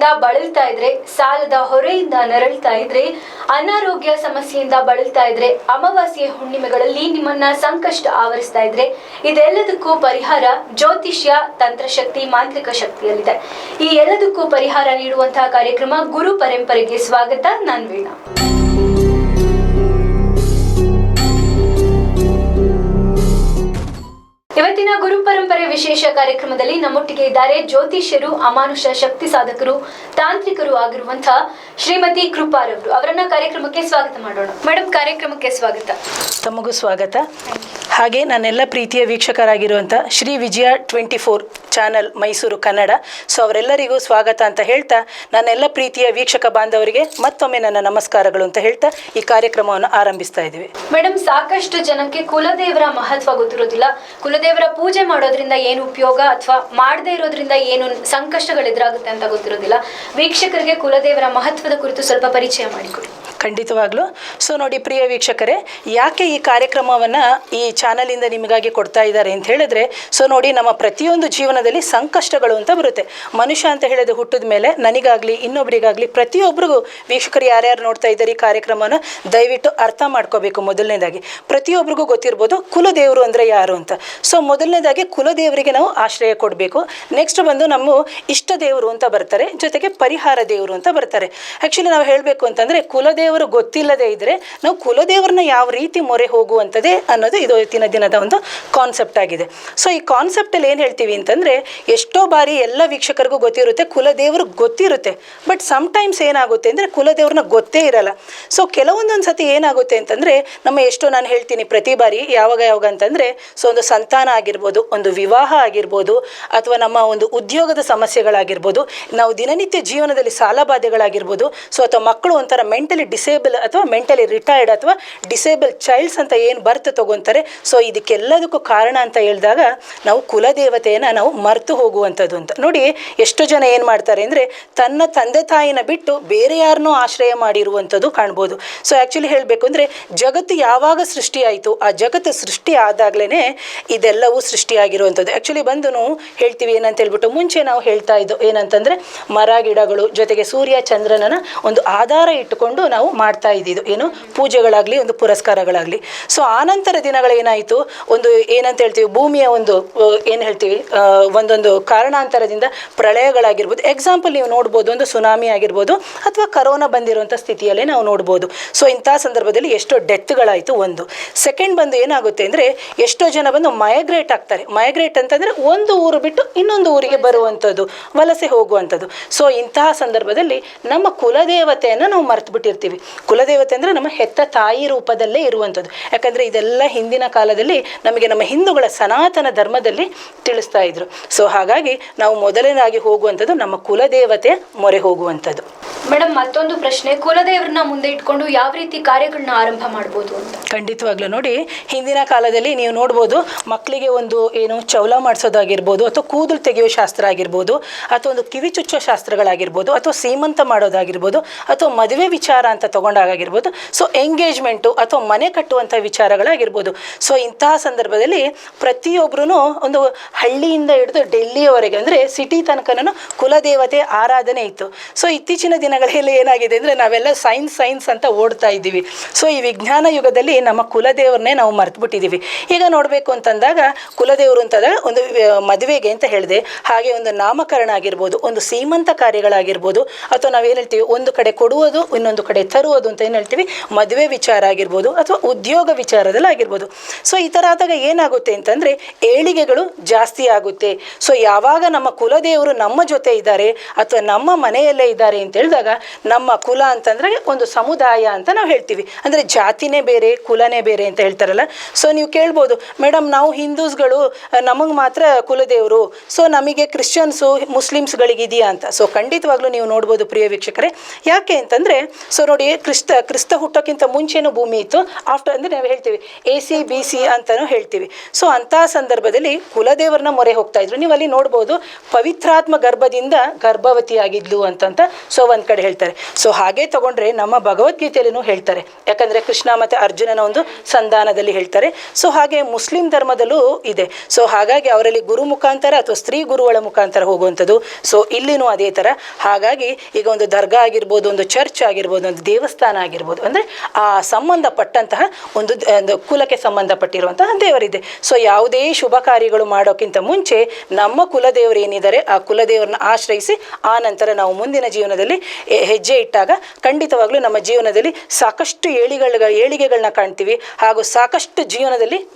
ಸಮಸ್ಯೆಯಿಂದ ಬಳಲ್ತಾ ಇದ್ರೆ, ಸಾಲದ ಹೊರೆಯಿಂದ ನರಳ್ತಾ ಇದ್ರೆ, ಅನಾರೋಗ್ಯ ಸಮಸ್ಯೆಯಿಂದ ಬಳಲ್ತಾ ಇದ್ರೆ, ಅಮಾವಾಸ್ಯೆ ಹುಣ್ಣಿಮೆಗಳಲ್ಲಿ ನಿಮ್ಮನ್ನ ಸಂಕಷ್ಟ ಆವರಿಸ್ತಾ ಇದ್ರೆ, ಇದೆಲ್ಲದಕ್ಕೂ ಪರಿಹಾರ ಜ್ಯೋತಿಷ್ಯ, ತಂತ್ರಶಕ್ತಿ, ಮಾಂತ್ರಿಕ ಶಕ್ತಿಯಲ್ಲಿದೆ. ಈ ಎಲ್ಲದಕ್ಕೂ ಪರಿಹಾರ ನೀಡುವಂತಹ ಕಾರ್ಯಕ್ರಮ ಗುರು ಪರಂಪರೆಗೆ ಸ್ವಾಗತ. ನಾನು ವೀಣಾ. ಇವತ್ತಿನ ಗುರು ಪರಂಪರೆ ವಿಶೇಷ ಕಾರ್ಯಕ್ರಮದಲ್ಲಿ ನಮ್ಮೊಟ್ಟಿಗೆ ಇದ್ದಾರೆ ಜ್ಯೋತಿಷ್ಯರು, ಅಮಾನುಷ ಶಕ್ತಿ ಸಾಧಕರು, ತಾಂತ್ರಿಕರು ಆಗಿರುವಂತಹ ಶ್ರೀಮತಿ ಕೃಪಾರವರು. ಅವರನ್ನ ಕಾರ್ಯಕ್ರಮಕ್ಕೆ ಸ್ವಾಗತ ಮಾಡೋಣ. ಮೇಡಮ್, ಕಾರ್ಯಕ್ರಮಕ್ಕೆ ಸ್ವಾಗತ. ತಮಗೂ ಸ್ವಾಗತ. ಹಾಗೆ ನನ್ನೆಲ್ಲ ಪ್ರೀತಿಯ ವೀಕ್ಷಕರಾಗಿರುವಂಥ ಶ್ರೀ ವಿಜಯ 24 ಚಾನಲ್ ಮೈಸೂರು ಕನ್ನಡ, ಸೊ ಅವರೆಲ್ಲರಿಗೂ ಸ್ವಾಗತ ಅಂತ ಹೇಳ್ತಾ, ನನ್ನೆಲ್ಲ ಪ್ರೀತಿಯ ವೀಕ್ಷಕ ಬಾಂಧವರಿಗೆ ಮತ್ತೊಮ್ಮೆ ನನ್ನ ನಮಸ್ಕಾರಗಳು ಅಂತ ಹೇಳ್ತಾ ಈ ಕಾರ್ಯಕ್ರಮವನ್ನು ಆರಂಭಿಸ್ತಾ ಇದ್ದೀವಿ. ಮೇಡಮ್, ಸಾಕಷ್ಟು ಜನಕ್ಕೆ ಕುಲದೇವರ ಮಹತ್ವ ಗೊತ್ತಿರೋದಿಲ್ಲ. ಕುಲದೇವರ ಪೂಜೆ ಮಾಡೋದ್ರಿಂದ ಏನು ಉಪಯೋಗ ಅಥವಾ ಮಾಡದೇ ಇರೋದ್ರಿಂದ ಏನು ಸಂಕಷ್ಟಗಳು ಎದುರಾಗುತ್ತೆ ಅಂತ ಗೊತ್ತಿರೋದಿಲ್ಲ. ವೀಕ್ಷಕರಿಗೆ ಕುಲದೇವರ ಮಹತ್ವದ ಕುರಿತು ಸ್ವಲ್ಪ ಪರಿಚಯ ಮಾಡಿಕೊಡಿ. ಖಂಡಿತವಾಗ್ಲೂ. ಸೊ ನೋಡಿ ಪ್ರಿಯ ವೀಕ್ಷಕರೇ, ಯಾಕೆ ಈ ಕಾರ್ಯಕ್ರಮವನ್ನು ಈ ಚಾನಲಿಂದ ನಿಮಗಾಗಿ ಕೊಡ್ತಾ ಇದ್ದಾರೆ ಅಂತ ಹೇಳಿದ್ರೆ, ಸೊ ನೋಡಿ ನಮ್ಮ ಪ್ರತಿಯೊಂದು ಜೀವನದಲ್ಲಿ ಸಂಕಷ್ಟಗಳು ಅಂತ ಬರುತ್ತೆ. ಮನುಷ್ಯ ಅಂತ ಹೇಳಿದ್ರೆ ಹುಟ್ಟಿದ ಮೇಲೆ ನನಗಾಗಲಿ ಇನ್ನೊಬ್ಬರಿಗಾಗಲಿ ಪ್ರತಿಯೊಬ್ಬರಿಗೂ, ವೀಕ್ಷಕರು ಯಾರ್ಯಾರು ನೋಡ್ತಾ ಇದ್ದಾರೆ ಈ ಕಾರ್ಯಕ್ರಮವನ್ನು ದಯವಿಟ್ಟು ಅರ್ಥ ಮಾಡ್ಕೋಬೇಕು. ಮೊದಲನೇದಾಗಿ ಪ್ರತಿಯೊಬ್ಬರಿಗೂ ಗೊತ್ತಿರ್ಬೋದು ಕುಲದೇವರು ಅಂದರೆ ಯಾರು ಅಂತ. ಸೊ ಮೊದಲನೇದಾಗಿ ಕುಲದೇವರಿಗೆ ನಾವು ಆಶ್ರಯ ಕೊಡಬೇಕು. ನೆಕ್ಸ್ಟ್ ಬಂದು ನಮ್ಮ ಇಷ್ಟ ದೇವರು ಅಂತ ಬರ್ತಾರೆ, ಜೊತೆಗೆ ಪರಿಹಾರ ದೇವರು ಅಂತ ಬರ್ತಾರೆ. ಆ್ಯಕ್ಚುಲಿ ನಾವು ಹೇಳಬೇಕು ಅಂತಂದರೆ ಕುಲದೇವರು ಗೊತ್ತಿಲ್ಲದೆ ಇದ್ದರೆ ನಾವು ಕುಲದೇವರನ್ನ ಯಾವ ರೀತಿ ಮೊರೆ ಹೋಗುವಂಥದ್ದೇ ಅನ್ನೋದು ಇದು ಇವತ್ತಿನ ದಿನದ ಒಂದು ಕಾನ್ಸೆಪ್ಟ್ ಆಗಿದೆ. ಸೊ ಈ ಕಾನ್ಸೆಪ್ಟಲ್ಲಿ ಏನು ಹೇಳ್ತೀವಿ ಅಂತಂದರೆ, ಎಷ್ಟೋ ಬಾರಿ ಎಲ್ಲ ವೀಕ್ಷಕರಿಗೂ ಗೊತ್ತಿರುತ್ತೆ, ಕುಲದೇವರು ಗೊತ್ತಿರುತ್ತೆ, ಬಟ್ ಸಮ್ಟೈಮ್ಸ್ ಏನಾಗುತ್ತೆ ಅಂದರೆ ಕುಲದೇವ್ರನ್ನ ಗೊತ್ತೇ ಇರಲ್ಲ. ಸೊ ಕೆಲವೊಂದೊಂದು ಸತಿ ಏನಾಗುತ್ತೆ ಅಂತಂದರೆ, ನಾನು ಹೇಳ್ತೀನಿ ಪ್ರತಿ ಬಾರಿ ಯಾವಾಗ ಅಂತಂದರೆ, ಸೊ ಒಂದು ಸಂತಾನ ಆಗಿರ್ಬೋದು, ಒಂದು ವಿವಾಹ ಆಗಿರ್ಬೋದು, ಅಥವಾ ನಮ್ಮ ಒಂದು ಉದ್ಯೋಗದ ಸಮಸ್ಯೆಗಳಾಗಿರ್ಬೋದು, ನಾವು ದಿನನಿತ್ಯ ಜೀವನದಲ್ಲಿ ಸಾಲಬಾಧೆಗಳಾಗಿರ್ಬೋದು, ಸೊ ಅಥವಾ ಮಕ್ಕಳು ಒಂಥರ ಮೆಂಟಲಿ ಡಿಸೇಬಲ್ ಅಥವಾ ಮೆಂಟಲಿ ರಿಟೈರ್ಡ್ ಅಥವಾ ಡಿಸೇಬಲ್ ಚೈಲ್ಡ್ಸ್ ಅಂತ ಏನು ಬರ್ತ್ ತಗೊಂತಾರೆ, ಸೊ ಇದಕ್ಕೆಲ್ಲದಕ್ಕೂ ಕಾರಣ ಅಂತ ಹೇಳಿದಾಗ ನಾವು ಕುಲದೇವತೆಯನ್ನು ನಾವು ಮರೆತು ಹೋಗುವಂಥದ್ದು ಅಂತ. ನೋಡಿ ಎಷ್ಟು ಜನ ಏನು ಮಾಡ್ತಾರೆ ಅಂದರೆ, ತನ್ನ ತಂದೆ ತಾಯಿನ ಬಿಟ್ಟು ಬೇರೆ ಯಾರನ್ನೂ ಆಶ್ರಯ ಮಾಡಿರುವಂಥದ್ದು ಕಾಣ್ಬೋದು. ಸೊ ಆ್ಯಕ್ಚುಲಿ ಹೇಳಬೇಕು ಅಂದರೆ, ಜಗತ್ತು ಯಾವಾಗ ಸೃಷ್ಟಿಯಾಯಿತು, ಆ ಜಗತ್ತು ಸೃಷ್ಟಿ ಆದಾಗಲೇ ಇದೆಲ್ಲವೂ ಸೃಷ್ಟಿಯಾಗಿರುವಂಥದ್ದು. ಆ್ಯಕ್ಚುಲಿ ಬಂದು ನಾವು ಹೇಳ್ತೀವಿ ಏನಂತ ಹೇಳ್ಬಿಟ್ಟು, ಮುಂಚೆ ನಾವು ಹೇಳ್ತಾ ಇದ್ದು ಏನಂತಂದರೆ, ಮರ ಗಿಡಗಳು ಜೊತೆಗೆ ಸೂರ್ಯ ಚಂದ್ರನನ್ನು ಒಂದು ಆಧಾರ ಇಟ್ಟುಕೊಂಡು ನಾವು ಮಾಡ್ತಾ ಇದ್ದಿದ್ದು ಏನು ಪೂಜೆಗಳಾಗಲಿ ಒಂದು ಪುರಸ್ಕಾರಗಳಾಗಲಿ. ಸೊ ಆನಂತರ ದಿನಗಳೇನಾಯಿತು, ಒಂದು ಏನಂತ ಹೇಳ್ತೀವಿ, ಭೂಮಿಯ ಒಂದು ಏನು ಹೇಳ್ತೀವಿ, ಒಂದೊಂದು ಕಾರಣಾಂತರದಿಂದ ಪ್ರಳಯಗಳಾಗಿರ್ಬೋದು. ಎಕ್ಸಾಂಪಲ್ ನೀವು ನೋಡ್ಬೋದು, ಒಂದು ಸುನಾಮಿ ಆಗಿರ್ಬೋದು ಅಥವಾ ಕರೋನಾ ಬಂದಿರುವಂಥ ಸ್ಥಿತಿಯಲ್ಲೇ ನಾವು ನೋಡ್ಬೋದು. ಸೊ ಇಂಥ ಸಂದರ್ಭದಲ್ಲಿ ಎಷ್ಟೋ ಡೆತ್ಗಳಾಯಿತು. ಒಂದು ಸೆಕೆಂಡ್ ಬಂದು ಏನಾಗುತ್ತೆ ಅಂದರೆ, ಎಷ್ಟೋ ಜನ ಬಂದು ಮೈಗ್ರೇಟ್ ಆಗ್ತಾರೆ. ಮೈಗ್ರೇಟ್ ಅಂತಂದರೆ ಒಂದು ಊರು ಬಿಟ್ಟು ಇನ್ನೊಂದು ಊರಿಗೆ ಬರುವಂಥದ್ದು, ವಲಸೆ ಹೋಗುವಂಥದ್ದು. ಸೊ ಇಂತಹ ಸಂದರ್ಭದಲ್ಲಿ ನಮ್ಮ ಕುಲದೇವತೆಯನ್ನು ನಾವು ಮರೆತು ಬಿಟ್ಟಿರ್ತೀವಿ. ಕುಲದೇವತೆ ಅಂದರೆ ನಮ್ಮ ಹೆತ್ತ ತಾಯಿ ರೂಪದಲ್ಲೇ ಇರುವಂಥದ್ದು. ಯಾಕಂದರೆ ಇದೆಲ್ಲ ಹಿಂದಿನ ಕಾಲದಲ್ಲಿ ನಮಗೆ ನಮ್ಮ ಹಿಂದೂಗಳ ಸನಾತನ ಧರ್ಮದಲ್ಲಿ ತಿಳಿಸ್ತಾ ಇದ್ರು. ಸೊ ಹಾಗಾಗಿ ನಾವು ಮೊದಲನೇದಾಗಿ ಹೋಗುವಂಥದ್ದು ನಮ್ಮ ಕುಲದೇವತೆ ಮೊರೆ ಹೋಗುವಂಥದ್ದು. ಮೇಡಮ್, ಮತ್ತೊಂದು ಪ್ರಶ್ನೆ, ಕುಲದೇವರನ್ನ ಮುಂದೆ ಇಟ್ಕೊಂಡು ಯಾವ ರೀತಿ ಕಾರ್ಯಗಳನ್ನ ಆರಂಭ ಮಾಡ್ಬೋದು ಅಂತ? ಖಂಡಿತವಾಗ್ಲೂ ನೋಡಿ, ಹಿಂದಿನ ಕಾಲದಲ್ಲಿ ನೀವು ನೋಡ್ಬೋದು, ಮಕ್ಕಳಿಗೆ ಒಂದು ಏನು ಚೌಲ ಮಾಡಿಸೋದಾಗಿರ್ಬೋದು, ಅಥವಾ ಕೂದಲು ತೆಗೆಯೋ ಶಾಸ್ತ್ರ ಆಗಿರ್ಬೋದು, ಅಥವಾ ಒಂದು ಕಿವಿ ಚುಚ್ಚೋ ಶಾಸ್ತ್ರಗಳಾಗಿರ್ಬೋದು, ಅಥವಾ ಸೀಮಂತ ಮಾಡೋದಾಗಿರ್ಬೋದು, ಅಥವಾ ಮದುವೆ ವಿಚಾರ ಅಂತ ತಗೊಂಡಾಗಿರ್ಬೋದು, ಸೊ ಎಂಗೇಜ್ಮೆಂಟು ಅಥವಾ ಮನೆ ಕಟ್ಟುವಂಥ ವಿಚಾರಗಳಾಗಿರ್ಬೋದು. ಸೊ ಇಂತಹ ಸಂದರ್ಭದಲ್ಲಿ ಪ್ರತಿಯೊಬ್ಬರೂ ಒಂದು ಹಳ್ಳಿಯಿಂದ ಹಿಡಿದು ಡೆಲ್ಲಿಯವರೆಗೆ ಅಂದರೆ ಸಿಟಿ ತನಕನೂ ಕುಲದೇವತೆ ಆರಾಧನೆ ಇತ್ತು. ಸೊ ಇತ್ತೀಚಿನ ದಿನಗಳಲ್ಲಿ ಏನಾಗಿದೆ ಅಂದರೆ, ನಾವೆಲ್ಲ ಸೈನ್ಸ್ ಅಂತ ಓಡ್ತಾ ಇದ್ದೀವಿ. ಸೊ ಈ ವಿಜ್ಞಾನ ಯುಗದಲ್ಲಿ ನಮ್ಮ ಕುಲದೇವ್ರನ್ನೇ ನಾವು ಮರೆತುಬಿಟ್ಟಿದ್ದೀವಿ. ಈಗ ನೋಡಬೇಕು ಅಂತಂದಾಗ ಕುಲದೇವರು ಅಂತಂದಾಗ ಒಂದು ಮದುವೆಗೆ ಅಂತ ಹೇಳಿದೆ, ಹಾಗೆ ಒಂದು ನಾಮಕರಣ ಆಗಿರ್ಬೋದು, ಒಂದು ಸೀಮಂತ ಕಾರ್ಯಗಳಾಗಿರ್ಬೋದು, ಅಥವಾ ನಾವೇನು ಹೇಳ್ತೀವಿ ಒಂದು ಕಡೆ ಕೊಡುವುದು ಇನ್ನೊಂದು ಕಡೆ ತರುವುದು ಅಂತ ಏನು ಹೇಳ್ತೀವಿ, ಮದುವೆ ವಿಚಾರ ಆಗಿರ್ಬೋದು, ಅಥವಾ ಉದ್ಯೋಗ ವಿಚಾರದಲ್ಲಿ ಆಗಿರ್ಬೋದು. ಸೊ ಈ ಥರ ಆದಾಗ ಏನಾಗುತ್ತೆ ಅಂತಂದರೆ, ಏಳಿಗೆಗಳು ಜಾಸ್ತಿ ಆಗುತ್ತೆ. ಸೊ ಯಾವಾಗ ನಮ್ಮ ಕುಲದೇವರು ನಮ್ಮ ಜೊತೆ ಇದ್ದಾರೆ ಅಥವಾ ನಮ್ಮ ಮನೆಯಲ್ಲೇ ಇದ್ದಾರೆ ಅಂತ ಹೇಳಿದಾಗ, ನಮ್ಮ ಕುಲ ಅಂತಂದರೆ ಒಂದು ಸಮುದಾಯ ಅಂತ ನಾವು ಹೇಳ್ತೀವಿ. ಅಂದರೆ ಜಾತಿನೇ ಬೇರೆ ಕುಲನೇ ಬೇರೆ ಅಂತ ಹೇಳ್ತಾರಲ್ಲ. ಸೊ ನೀವು ಕೇಳ್ಬೋದು, ಮೇಡಮ್ ನಾವು ಹಿಂದೂಸ್ಗಳು ನಮಗೆ ಮಾತ್ರ ಕುಲದೇವರು, ಸೊ ನಮಗೆ ಕ್ರಿಶ್ಚಿಯನ್ಸು ಮುಸ್ಲಿಮ್ಸ್ಗಳಿಗಿದೆಯಾ ಅಂತ. ಸೊ ಖಂಡಿತವಾಗ್ಲೂ ನೀವು ನೋಡ್ಬೋದು ಪ್ರಿಯ ವೀಕ್ಷಕರೇ. ಯಾಕೆ ಅಂತಂದರೆ, ಸೊ ನೋಡಿ ಕ್ರಿಸ್ತ ಹುಟ್ಟೋಕ್ಕಿಂತ ಮುಂಚೆನೂ ಭೂಮಿ ಇತ್ತು, ಆಫ್ಟರ್ ಅಂದರೆ ನಾವು ಹೇಳ್ತೀವಿ AC/BC ಅಂತಲೂ ಹೇಳ್ತೀವಿ. ಸೊ ಅಂಥ ಸಂದರ್ಭದಲ್ಲಿ ಕುಲದೇವರನ್ನ ಮೊರೆ ಹೋಗ್ತಾ ಇದ್ರು. ನೀವು ಅಲ್ಲಿ ನೋಡ್ಬೋದು, ಪವಿತ್ರಾತ್ಮ ಗರ್ಭದಿಂದ ಗರ್ಭವತಿಯಾಗಿದ್ಲು ಅಂತಂತ. ಸೊ ಒಂದು ಕಡೆ ಹೇಳ್ತಾರೆ. ಸೊ ಹಾಗೆ ತಗೊಂಡ್ರೆ ನಮ್ಮ ಭಗವದ್ಗೀತೆಯಲ್ಲೂ ಹೇಳ್ತಾರೆ, ಯಾಕಂದರೆ ಕೃಷ್ಣ ಮತ್ತು ಅರ್ಜುನನ ಒಂದು ಸಂಧಾನದಲ್ಲಿ ಹೇಳ್ತಾರೆ. ಸೊ ಹಾಗೆ ಮುಸ್ಲಿಂ ಧರ್ಮದಲ್ಲೂ ಇದೆ. ಸೊ ಹಾಗಾಗಿ ಅವರಲ್ಲಿ ಗುರು ಮುಖಾಂತರ ಅಥವಾ ಸ್ತ್ರೀ ಗುರುಗಳ ಮುಖಾಂತರ ಹೋಗುವಂಥದ್ದು. ಸೊ ಇಲ್ಲಿನೂ ಅದೇ ಥರ. ಹಾಗಾಗಿ ಈಗ ಒಂದು ದರ್ಗಾ ಆಗಿರ್ಬೋದು, ಒಂದು ಚರ್ಚ್ ಆಗಿರ್ಬೋದು, ಒಂದು ದೇವಸ್ಥಾನ ಆಗಿರ್ಬೋದು, ಅಂದರೆ ಆ ಸಂಬಂಧಪಟ್ಟಂತಹ ಒಂದು ಕುಲಕ್ಕೆ ಸಂಬಂಧಪಟ್ಟಿರುವಂತಹ ದೇವರಿದೆ. ಸೊ ಯಾವುದೇ ಶುಭ ಕಾರ್ಯಗಳು ಮಾಡೋಕ್ಕಿಂತ ಮುಂಚೆ ನಮ್ಮ ಕುಲದೇವರು ಏನಿದ್ದಾರೆ ಆ ಕುಲದೇವರನ್ನ ಆಶ್ರಯಿಸಿ ಆ ನಂತರ ನಾವು ಮುಂದಿನ ಜೀವನದಲ್ಲಿ ಹೆಜ್ಜೆ ಇಟ್ಟಾಗ ಖಂಡಿತವಾಗ್ಲೂ ನಮ್ಮ ಜೀವನದಲ್ಲಿ ಸಾಕಷ್ಟು ಏಳಿಗೆಗಳನ್ನ ಕಾಣ್ತೀವಿ. ಹಾಗೂ ಸಾಕಷ್ಟು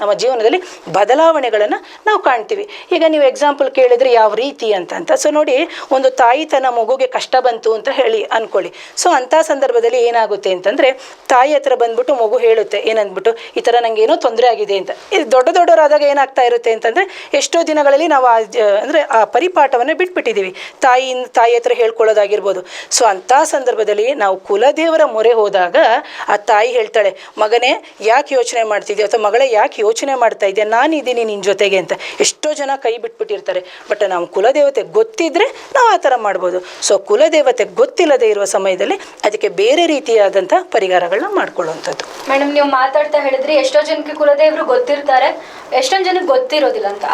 ನಮ್ಮ ಜೀವನದಲ್ಲಿ ಬದಲಾವಣೆಗಳನ್ನು ನಾವು ಕಾಣ್ತೀವಿ. ಈಗ ನೀವು ಎಕ್ಸಾಂಪಲ್ ಕೇಳಿದ್ರೆ ಯಾವ ರೀತಿ ಅಂತ. ಸೊ ನೋಡಿ, ಒಂದು ತಾಯಿ ತನ್ನ ಮಗುಗೆ ಕಷ್ಟ ಬಂತು ಅಂತ ಹೇಳಿ ಅನ್ಕೊಳ್ಳಿ. ಸೊ ಅಂಥ ಸಂದರ್ಭದಲ್ಲಿ ಏನಾಗುತ್ತೆ ಅಂತಂದರೆ, ತಾಯಿ ಹತ್ರ ಬಂದ್ಬಿಟ್ಟು ಮಗು ಹೇಳುತ್ತೆ ಏನಂದ್ಬಿಟ್ಟು, ಈ ಥರ ನನಗೆ ಏನೋ ತೊಂದರೆ ಆಗಿದೆ ಅಂತ. ಇದು ದೊಡ್ಡವರಾದಾಗ ಏನಾಗ್ತಾ ಇರುತ್ತೆ ಅಂತಂದರೆ, ಎಷ್ಟೋ ದಿನಗಳಲ್ಲಿ ನಾವು ಅಂದರೆ ಆ ಪರಿಪಾಠವನ್ನು ಬಿಟ್ಬಿಟ್ಟಿದ್ದೀವಿ, ತಾಯಿ ಹತ್ರ ಹೇಳ್ಕೊಳ್ಳೋದಾಗಿರ್ಬೋದು. ಸೊ ಅಂಥ ಸಂದರ್ಭದಲ್ಲಿ ನಾವು ಕುಲದೇವರ ಮೊರೆ ಹೋದಾಗ ಆ ತಾಯಿ ಹೇಳ್ತಾಳೆ, ಮಗನೇ ಯಾಕೆ ಯೋಚನೆ ಮಾಡ್ತಿದ್ಯೋ ಅಥವಾ ಮಗಳೇ ಯಾಕೆ ಯೋಚನೆ ಮಾಡ್ತಾ ಇದೆಯಾ, ನಾನಿದ್ದೀನಿ ನಿನ್ನ ಜೊತೆಗೆ ಅಂತ. ಎಷ್ಟೋ ಜನ ಕೈ ಬಿಟ್ಬಿಟ್ಟಿರ್ತಾರೆ. ಬಟ್ ನಾವು ಕುಲದೇವತೆ ಗೊತ್ತಿದ್ರೆ ನಾವು ಆ ಥರ ಮಾಡ್ಬೋದು. ಸೊ ಕುಲದೇವತೆ ಗೊತ್ತಿಲ್ಲದೆ ಇರುವ ಸಮಯದಲ್ಲಿ ಅದಕ್ಕೆ ಬೇರೆ ರೀತಿಯಾದಂಥ ಪರಿಹಾರಗಳನ್ನ ಮಾಡ್ಕೊಳ್ಳುವಂಥದ್ದು. ಮೇಡಮ್, ನೀವು ಮಾತಾಡ್ತಾ ಹೇಳಿದ್ರಿ ಎಷ್ಟೋ ಜನಕ್ಕೆ ಕುಲದೇವರು ಗೊತ್ತಿರ್ತಾರೆ, ಎಷ್ಟೊಂದು ಜನಕ್ಕೆ ಗೊತ್ತಿರೋದಿಲ್ಲ ಅಂತ.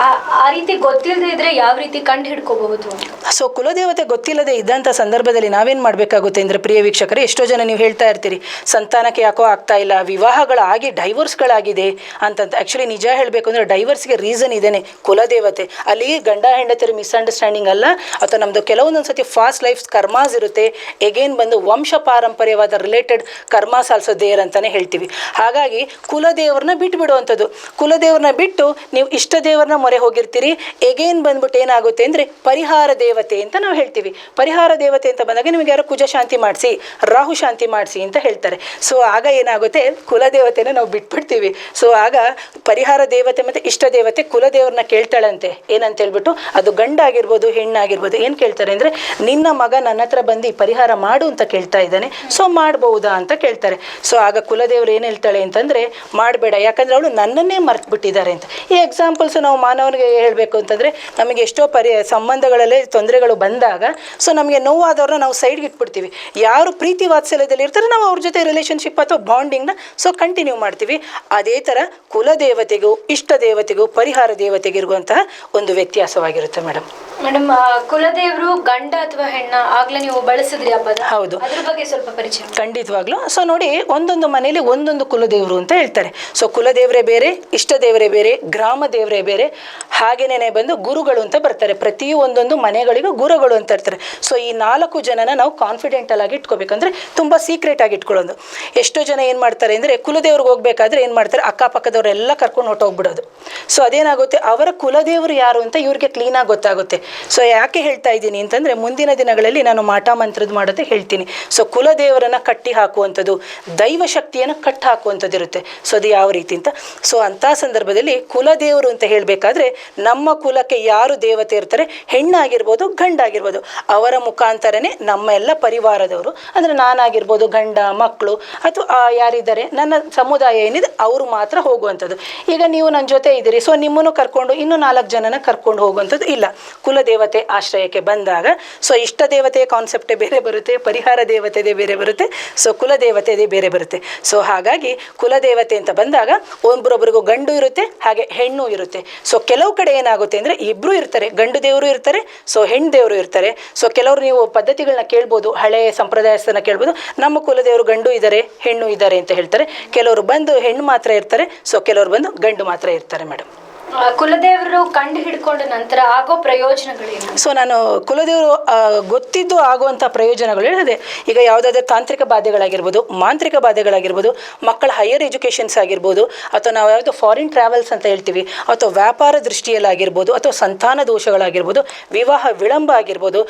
ಆ ರೀತಿ ಗೊತ್ತಿಲ್ಲದೆ ಇದ್ರೆ ಯಾವ ರೀತಿ ಕಂಡು ಹಿಡ್ಕೋಬಹುದು ಅಂತ. ಸೊ ಕುಲದೇವತೆ ಗೊತ್ತಿಲ್ಲದೆ ಇದ್ದಂಥ ಸಂದರ್ಭದಲ್ಲಿ ನಾವೇನು ಮಾಡಬೇಕಾಗುತ್ತೆ ಅಂದರೆ, ಪ್ರಿಯ ವೀಕ್ಷಕರೇ, ಎಷ್ಟೋ ಜನ ನೀವು ಹೇಳ್ತಾ ಇರ್ತೀರಿ ಸಂತಾನಕ್ಕೆ ಯಾಕೋ ಆಗ್ತಾ ಇಲ್ಲ, ವಿವಾಹಗಳಾಗಿ ಡೈವರ್ಸ್ಗಳಾಗಿದೆ ಅಂತಂತ. ಆ್ಯಕ್ಚುಲಿ ನಿಜ ಹೇಳಬೇಕು ಅಂದರೆ ಡೈವರ್ಸ್ಗೆ ರೀಸನ್ ಇದೇನೆ, ಕುಲದೇವತೆ. ಅಲ್ಲಿ ಗಂಡ ಹೆಂಡತಿರು ಮಿಸ್ಅಂಡರ್ಸ್ಟ್ಯಾಂಡಿಂಗ್ ಅಲ್ಲ, ಅಥವಾ ನಮ್ಮದು ಕೆಲವೊಂದೊಂದು ಸತಿ ಫಾಸ್ಟ್ ಲೈಫ್ ಕರ್ಮಾಸ್ ಇರುತ್ತೆ, ಎಗೇನ್ ಬಂದು ವಂಶ ಪಾರಂಪರ್ಯವಾದ ರಿಲೇಟೆಡ್ ಕರ್ಮಾಸ್ ಆಲ್ಸೋ ದೇರ್ ಅಂತಲೇ ಹೇಳ್ತೀವಿ. ಹಾಗಾಗಿ ಕುಲದೇವ್ರನ್ನ ಬಿಟ್ಟುಬಿಡುವಂಥದ್ದು. ಕುಲದೇವ್ರನ್ನ ಬಿಟ್ಟು ನೀವು ಇಷ್ಟ ದೇವರನ್ನ ಮೊರೆ ಹೋಗಿರ್ತೀರಿ, ಎಗೇನ್ ಬಂದ್ಬಿಟ್ಟು ಏನಾಗುತ್ತೆ ಅಂದರೆ ಪರಿಹಾರ ದೇವತೆ ಅಂತ ನಾವು ಹೇಳ್ತೀವಿ. ಪರಿಹಾರ ದೇವತೆ ಅಂತ ಬಂದಾಗ ನಿಮಗೆ ಯಾರೋ ಕುಜ ಶಾಂತಿ ಮಾಡಿಸಿ, ರಾಹು ಶಾಂತಿ ಮಾಡಿಸಿ ಅಂತ ಹೇಳ್ತಾರೆ. ಸೊ ಆಗ ಏನಾಗುತ್ತೆ, ಕುಲದೇವತೆನ ನಾವು ಬಿಟ್ಬಿಡ್ತೀವಿ. ಸೊ ಆಗ ಪರಿಹಾರ ದೇವತೆ ಮತ್ತು ಇಷ್ಟ ದೇವತೆ ಕುಲದೇವ್ರನ್ನ ಕೇಳ್ತಾಳಂತೆ, ಏನಂತ ಹೇಳ್ಬಿಟ್ಟು, ಅದು ಗಂಡಾಗಿರ್ಬೋದು ಹೆಣ್ಣಾಗಿರ್ಬೋದು, ಏನು ಕೇಳ್ತಾರೆ ಅಂದರೆ, ನಿನ್ನ ಮಗ ನನ್ನ ಹತ್ರ ಬಂದು ಈ ಪರಿಹಾರ ಮಾಡು ಅಂತ ಕೇಳ್ತಾ ಇದ್ದಾನೆ, ಸೊ ಮಾಡ್ಬೋದಾ ಅಂತ ಕೇಳ್ತಾರೆ. ಸೊ ಆಗ ಕುಲದೇವ್ರು ಏನು ಹೇಳ್ತಾಳೆ ಅಂತಂದರೆ, ಮಾಡಬೇಡ, ಯಾಕಂದರೆ ಅವಳು ನನ್ನನ್ನೇ ಮರ್ತು ಬಿಟ್ಟಿದ್ದಾರೆ ಅಂತ. ಈ ಎಕ್ಸಾಂಪಲ್ಸ್ ನಾವು ಮಾನವನಿಗೆ ಹೇಳಬೇಕು ಅಂತಂದರೆ, ನಮಗೆ ಎಷ್ಟೋ ಸಂಬಂಧಗಳಲ್ಲೇ ತೊಂದರೆಗಳು ಬಂದಾಗ ಸೊ ನಮಗೆ ನೋವಾದವ್ರನ್ನ ನಾವು ಸೈಡ್ಗೆ ಇಟ್ಬಿಡ್ತೀವಿ. ಯಾರು ಪ್ರೀತಿ ವಾತ್ಸಲ್ಯದಲ್ಲಿ ಇರ್ತಾರೆ ನಾವು ಅವ್ರ ಜೊತೆ ರಿಲೇಷನ್ಶಿಪ್ ಅಥವಾ ಬಾಂಡಿಂಗ್ನ ಸೊ ಕಂಟಿನ್ಯೂ ಮಾಡ್ತೀವಿ. ಅದೇ ಥರ ಕುಲದೇವತೆಗೂ ಇಷ್ಟ ದೇವತೆಗೂ ಪರಿಹಾರ ದೇವತೆಗಿರುವಂತಹ ಒಂದು ವ್ಯತ್ಯಾಸವಾಗಿರುತ್ತೆ ಮೇಡಮ್. ಕುಲದೇವರು ಗಂಡ ಅಥವಾ ಹೆಣ್ಣ ಆಗ್ಲೇ ನೀವು ಬಳಸಿದ್ರಿ ಆ ಪದ, ಹೌದು, ಅದ್ರ ಬಗ್ಗೆ ಸ್ವಲ್ಪ ಪರಿಚಯ. ಖಂಡಿತವಾಗ್ಲೂ. ಸೊ ನೋಡಿ, ಒಂದೊಂದು ಮನೆಯಲ್ಲಿ ಒಂದೊಂದು ಕುಲದೇವರು ಅಂತ ಹೇಳ್ತಾರೆ. ಸೊ ಕುಲದೇವರೇ ಬೇರೆ, ಇಷ್ಟ ದೇವರೇ ಬೇರೆ, ಗ್ರಾಮ ದೇವರೇ ಬೇರೆ, ಹಾಗೇನೇ ಬಂದು ಗುರುಗಳು ಅಂತ ಬರ್ತಾರೆ. ಪ್ರತಿ ಒಂದೊಂದು ಮನೆಗಳಿಗೂ ಗುರುಗಳು ಅಂತ ಇರ್ತಾರೆ. ಸೊ ಈ 4 ಜನನ ನಾವು ಕಾನ್ಫಿಡೆಂಟಲ್ ಆಗಿ ಇಟ್ಕೋಬೇಕಂದ್ರೆ ತುಂಬ ಸೀಕ್ರೆಟ್ ಆಗಿ ಇಟ್ಕೊಳ್ಳೋದು. ಎಷ್ಟೋ ಜನ ಏನು ಮಾಡ್ತಾರೆ ಅಂದರೆ, ಕುಲದೇವ್ರಿಗೆ ಹೋಗ್ಬೇಕಾದ್ರೆ ಏನು ಮಾಡ್ತಾರೆ, ಅಕ್ಕಪಕ್ಕದವರೆಲ್ಲ ಕರ್ಕೊಂಡು ಹೊಟ್ಟೋಗ್ಬಿಡೋದು. ಸೊ ಅದೇನಾಗುತ್ತೆ, ಅವರ ಕುಲದೇವರು ಯಾರು ಅಂತ ಇವ್ರಿಗೆ ಕ್ಲೀನಾಗಿ ಗೊತ್ತಾಗುತ್ತೆ. ಸೊ ಯಾಕೆ ಹೇಳ್ತಾ ಇದ್ದೀನಿ ಅಂತಂದರೆ, ಮುಂದಿನ ದಿನಗಳಲ್ಲಿ ನಾನು ಮಾಟ ಮಂತ್ರದ್ದು ಮಾಡೋದೇ ಹೇಳ್ತೀನಿ. ಸೊ ಕುಲದೇವರನ್ನು ಕಟ್ಟಿ ಹಾಕುವಂಥದ್ದು, ದೈವ ಶಕ್ತಿಯನ್ನು ಕಟ್ಟಿ ಹಾಕುವಂಥದ್ದು ಇರುತ್ತೆ. ಸೊ ಅದು ಯಾವ ರೀತಿ ಅಂತ. ಸೊ ಅಂಥ ಸಂದರ್ಭದಲ್ಲಿ ಕುಲದೇವರು ಅಂತ ಹೇಳಬೇಕಾದ್ರೆ, ನಮ್ಮ ಕುಲಕ್ಕೆ ಯಾರು ದೇವತೆ ಇರ್ತಾರೆ, ಹೆಣ್ಣಾಗಿರ್ಬೋದು ಗಂಡಾಗಿರ್ಬೋದು, ಅವರ ಮುಖಾಂತರನೇ ನಮ್ಮ ಎಲ್ಲ ಪರಿವಾರದವರು, ಅಂದರೆ ನಾನಾಗಿರ್ಬೋದು, ಗಂಡ ಮಕ್ಕಳು ಅಥವಾ ಯಾರಿದ್ದಾರೆ ನನ್ನ ಸಮುದಾಯ ಏನಿದೆ ಅವರು ಮಾತ್ರ ಹೋಗುವಂಥದ್ದು. ಈಗ ನೀವು ನನ್ನ ಜೊತೆ ಇದ್ದೀರಿ, ಸೊ ನಿಮ್ಮನ್ನು ಕರ್ಕೊಂಡು ಇನ್ನೂ 4 ಜನನ ಕರ್ಕೊಂಡು ಹೋಗುವಂಥದ್ದು ಇಲ್ಲ. ಕುಲದೇವತೆ ಆಶ್ರಯಕ್ಕೆ ಬಂದಾಗ ಸೊ ಇಷ್ಟ ದೇವತೆಯ ಕಾನ್ಸೆಪ್ಟೇ ಬೇರೆ ಬರುತ್ತೆ, ಪರಿಹಾರ ದೇವತೆದೇ ಬೇರೆ ಬರುತ್ತೆ, ಸೊ ಕುಲದೇವತೆದೇ ಬೇರೆ ಬರುತ್ತೆ. ಸೊ ಹಾಗಾಗಿ ಕುಲದೇವತೆ ಅಂತ ಬಂದಾಗ ಒಬ್ಬರೊಬ್ಬರಿಗೂ ಗಂಡು ಇರುತ್ತೆ, ಹಾಗೆ ಹೆಣ್ಣು ಇರುತ್ತೆ. ಸೊ ಕೆಲವು ಕಡೆ ಏನಾಗುತ್ತೆ ಅಂದರೆ, ಇಬ್ಬರು ಇರ್ತಾರೆ, ಗಂಡು ದೇವರು ಇರ್ತಾರೆ, ಸೊ ಹೆಣ್ಣು ದೇವರು ಇರ್ತಾರೆ. ಸೊ ಕೆಲವರು ನೀವು ಪದ್ಧತಿಗಳನ್ನ ಕೇಳ್ಬೋದು, ಹಳೆಯ ಸಂಪ್ರದಾಯಸ್ಥನ ಕೇಳ್ಬೋದು, ನಮ್ಮ ಕುಲದೇವರು ಗಂಡು ಇದ್ದಾರೆ ಹೆಣ್ಣು ಇದ್ದಾರೆ ಅಂತ ಹೇಳ್ತಾರೆ. ಕೆಲವರು ಬಂದು ಹೆಣ್ಣು ಮಾತ್ರ ಇರ್ತಾರೆ, ಸೊ ಕೆಲವರು ಬಂದು ಗಂಡು ಮಾತ್ರ ಇರ್ತಾರೆ ಮೇಡಮ್. ಕುಲದೇವರು ಕಂಡು ಹಿಡ್ಕೊಂಡ ನಂತರ ಆಗೋ ಪ್ರಯೋಜನಗಳೇನು? ಸೊ ನಾನು ಕುಲದೇವರು ಗೊತ್ತಿದ್ದು ಆಗುವಂಥ ಪ್ರಯೋಜನಗಳು ಹೇಳಿದೆ. ಈಗ ಯಾವುದಾದ್ರೂ ತಾಂತ್ರಿಕ ಬಾಧೆಗಳಾಗಿರ್ಬೋದು, ಮಾಂತ್ರಿಕ ಬಾಧೆಗಳಾಗಿರ್ಬೋದು, ಮಕ್ಕಳ ಹೈಯರ್ ಎಜುಕೇಷನ್ಸ್ ಆಗಿರ್ಬೋದು, ಅಥವಾ ನಾವು ಯಾವುದು ಫಾರಿನ್ ಟ್ರಾವೆಲ್ಸ್ ಅಂತ ಹೇಳ್ತೀವಿ, ಅಥವಾ ವ್ಯಾಪಾರ ದೃಷ್ಟಿಯಲ್ಲಾಗಿರ್ಬೋದು, ಅಥವಾ ಸಂತಾನ ದೋಷಗಳಾಗಿರ್ಬೋದು, ವಿವಾಹ ವಿಳಂಬ ಆಗಿರ್ಬೋದು,